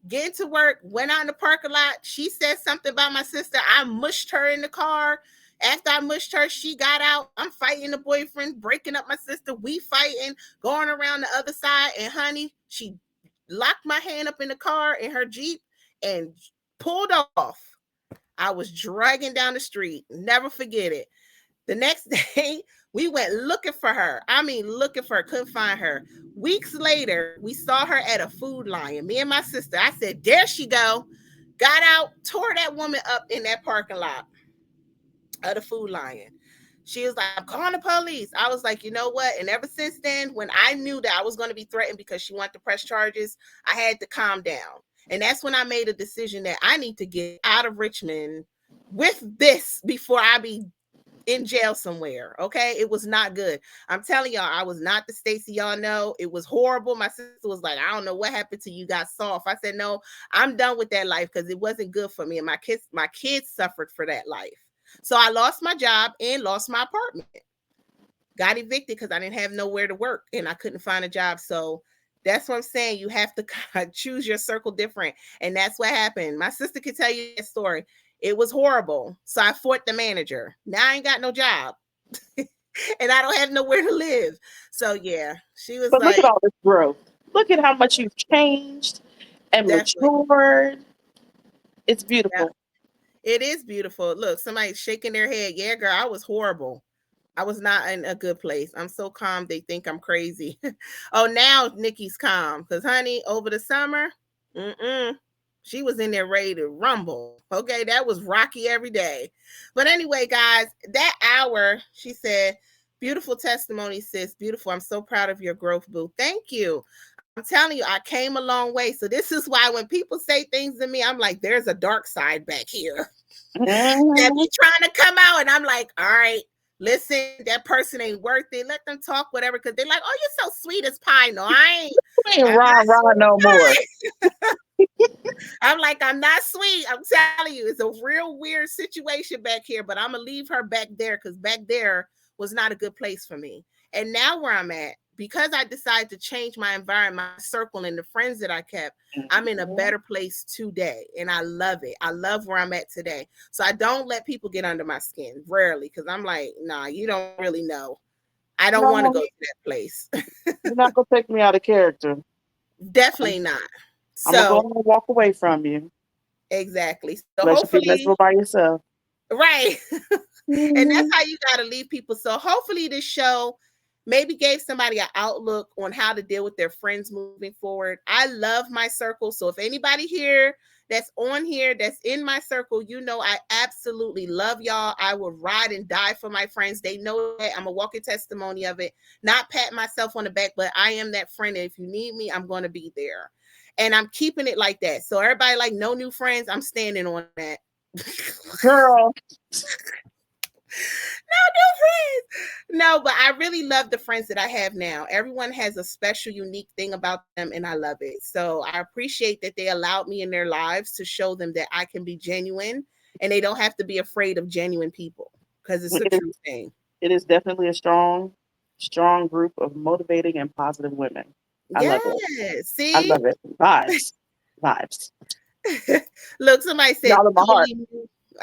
Getting to work, went out in the parking lot. She said something about my sister. I mushed her in the car. After I mushed her, she got out. I'm fighting the boyfriend, breaking up my sister. We fighting, going around the other side. And honey, she locked my hand up in the car in her Jeep and pulled off. I was dragging down the street. Never forget it. The next day, we went looking for her. I mean, looking for her. Couldn't find her. Weeks later, we saw her at a Food Lion. Me and my sister. I said, there she go. Got out, tore that woman up in that parking lot of the Food Lion. She was like, I'm calling the police. I was like, you know what? And ever since then, when I knew that I was going to be threatened because she wanted to press charges, I had to calm down. And that's when I made a decision that I need to get out of Richmond with this before I be in jail somewhere. Okay, it was not good. I'm telling y'all, I was not the Stacey y'all know. It was horrible. My sister was like, I don't know what happened to you, got soft. I said, no, I'm done with that life because it wasn't good for me, and my kids suffered for that life. So I lost my job and lost my apartment. Got evicted because I didn't have nowhere to work and I couldn't find a job. So that's what I'm saying. You have to choose your circle different. And that's what happened. My sister could tell you that story. It was horrible. So I fought the manager. Now I ain't got no job. And I don't have nowhere to live. So yeah, she was But like, look at all this growth. Look at how much you've changed and matured. It's beautiful. Yeah, it is beautiful. Look, somebody's shaking their head. Yeah, girl, I was horrible. I was not in a good place. I'm so calm. They think I'm crazy. Oh, now Nikki's calm because, honey, over the summer, she was in there ready to rumble. Okay, that was Rocky every day. But anyway, guys, that hour, she said, beautiful testimony, sis. Beautiful. I'm so proud of your growth, boo. Thank you. I'm telling you, I came a long way. So this is why when people say things to me, I'm like, there's a dark side back here. That be trying to come out, and I'm like, all right, listen, that person ain't worth it. Let them talk, whatever, because they're like, oh, you're so sweet as pie. No, I ain't rah no more. I'm like, I'm not sweet. I'm telling you, it's a real weird situation back here, but I'm gonna leave her back there because back there was not a good place for me. And now where I'm at, because I decided to change my environment, my circle, and the friends that I kept, I'm in a better place today. And I love it. I love where I'm at today. So I don't let people get under my skin, rarely, because I'm like, nah, you don't really know. I don't want to go to that place. You're not going to take me out of character. Definitely not. I'm going to go and walk away from you. Exactly. So hopefully, let's go by yourself. Right. And that's how you got to leave people. So hopefully this show maybe gave somebody an outlook on how to deal with their friends moving forward. I love my circle. So if anybody here that's on here, that's in my circle, you know, I absolutely love y'all. I will ride and die for my friends. They know that. I'm a walking testimony of it. Not pat myself on the back, but I am that friend. And if you need me, I'm going to be there. And I'm keeping it like that. So everybody like, no new friends. I'm standing on that. Girl. No new friends. No, but I really love the friends that I have now. Everyone has a special, unique thing about them, and I love it. So I appreciate that they allowed me in their lives to show them that I can be genuine, and they don't have to be afraid of genuine people because it's a true thing. It is definitely a strong group of motivating and positive women. I love it. See? I love it. Vibes. Look, somebody said, y'all in my heart.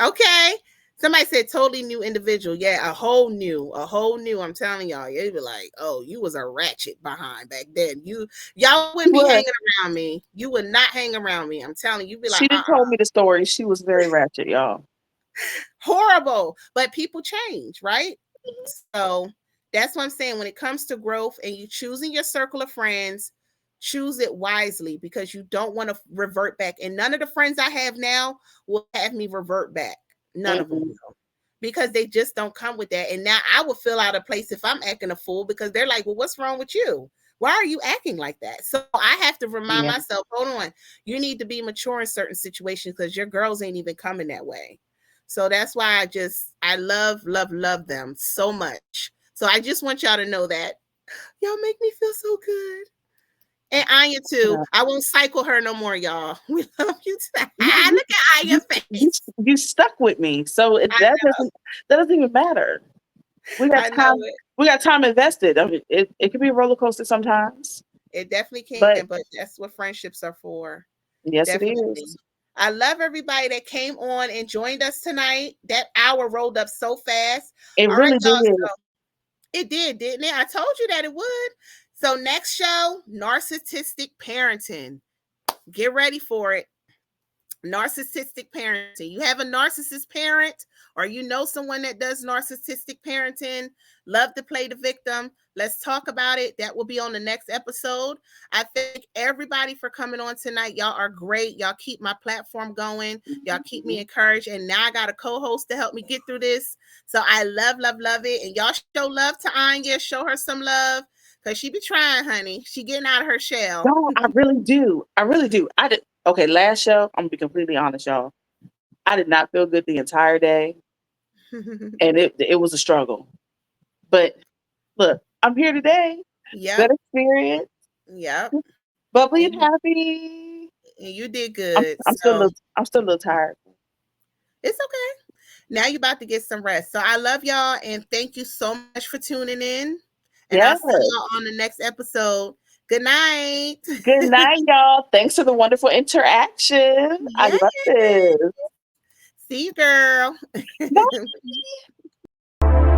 Okay. Somebody said totally new individual. Yeah, a whole new. I'm telling y'all, you'd be like, oh, you was a ratchet behind back then. Y'all wouldn't be hanging around me. You would not hang around me. I'm telling you, you'd be like, she didn't told me the story. She was very ratchet, y'all. Horrible. But people change, right? So that's what I'm saying. When it comes to growth and you choosing your circle of friends, choose it wisely, because you don't want to revert back. And none of the friends I have now will have me revert back. None of them will, because they just don't come with that. And now I will feel out of place if I'm acting a fool, because they're like, well, what's wrong with you? Why are you acting like that? So I have to remind myself, hold on, you need to be mature in certain situations, because your girls ain't even coming that way. So that's why I love them so much. So I just want y'all to know that. Y'all make me feel so good. And Anya too. Yeah. I won't cycle her no more, y'all. We love you too. Look at Anya's face. You stuck with me, so that doesn't even matter. We got time. We got time invested. I mean, it can be a roller coaster sometimes. It definitely can, but that's what friendships are for. Yes, definitely. It is. I love everybody that came on and joined us tonight. That hour rolled up so fast. It really did. So it did, didn't it? I told you that it would. So next show, narcissistic parenting. Get ready for it. Narcissistic parenting. You have a narcissist parent, or you know someone that does narcissistic parenting, love to play the victim. Let's talk about it. That will be on the next episode. I thank everybody for coming on tonight. Y'all are great. Y'all keep my platform going. Y'all keep me encouraged. And now I got a co-host to help me get through this. So I love it. And y'all show love to Anya. Show her some love, because she be trying, honey. She getting out of her shell. No, I really do. Okay, last show, I'm gonna be completely honest, y'all. I did not feel good the entire day. And it was a struggle. But look, I'm here today. Yeah. Good experience. Yep. Bubbly and happy. And you did good. I'm still a little tired. It's okay. Now you're about to get some rest. So I love y'all, and thank you so much for tuning in. And I'll see y'all on the next episode. Good night. Good night, y'all. Thanks for the wonderful interaction. Yes. I love this. See you, girl. Bye.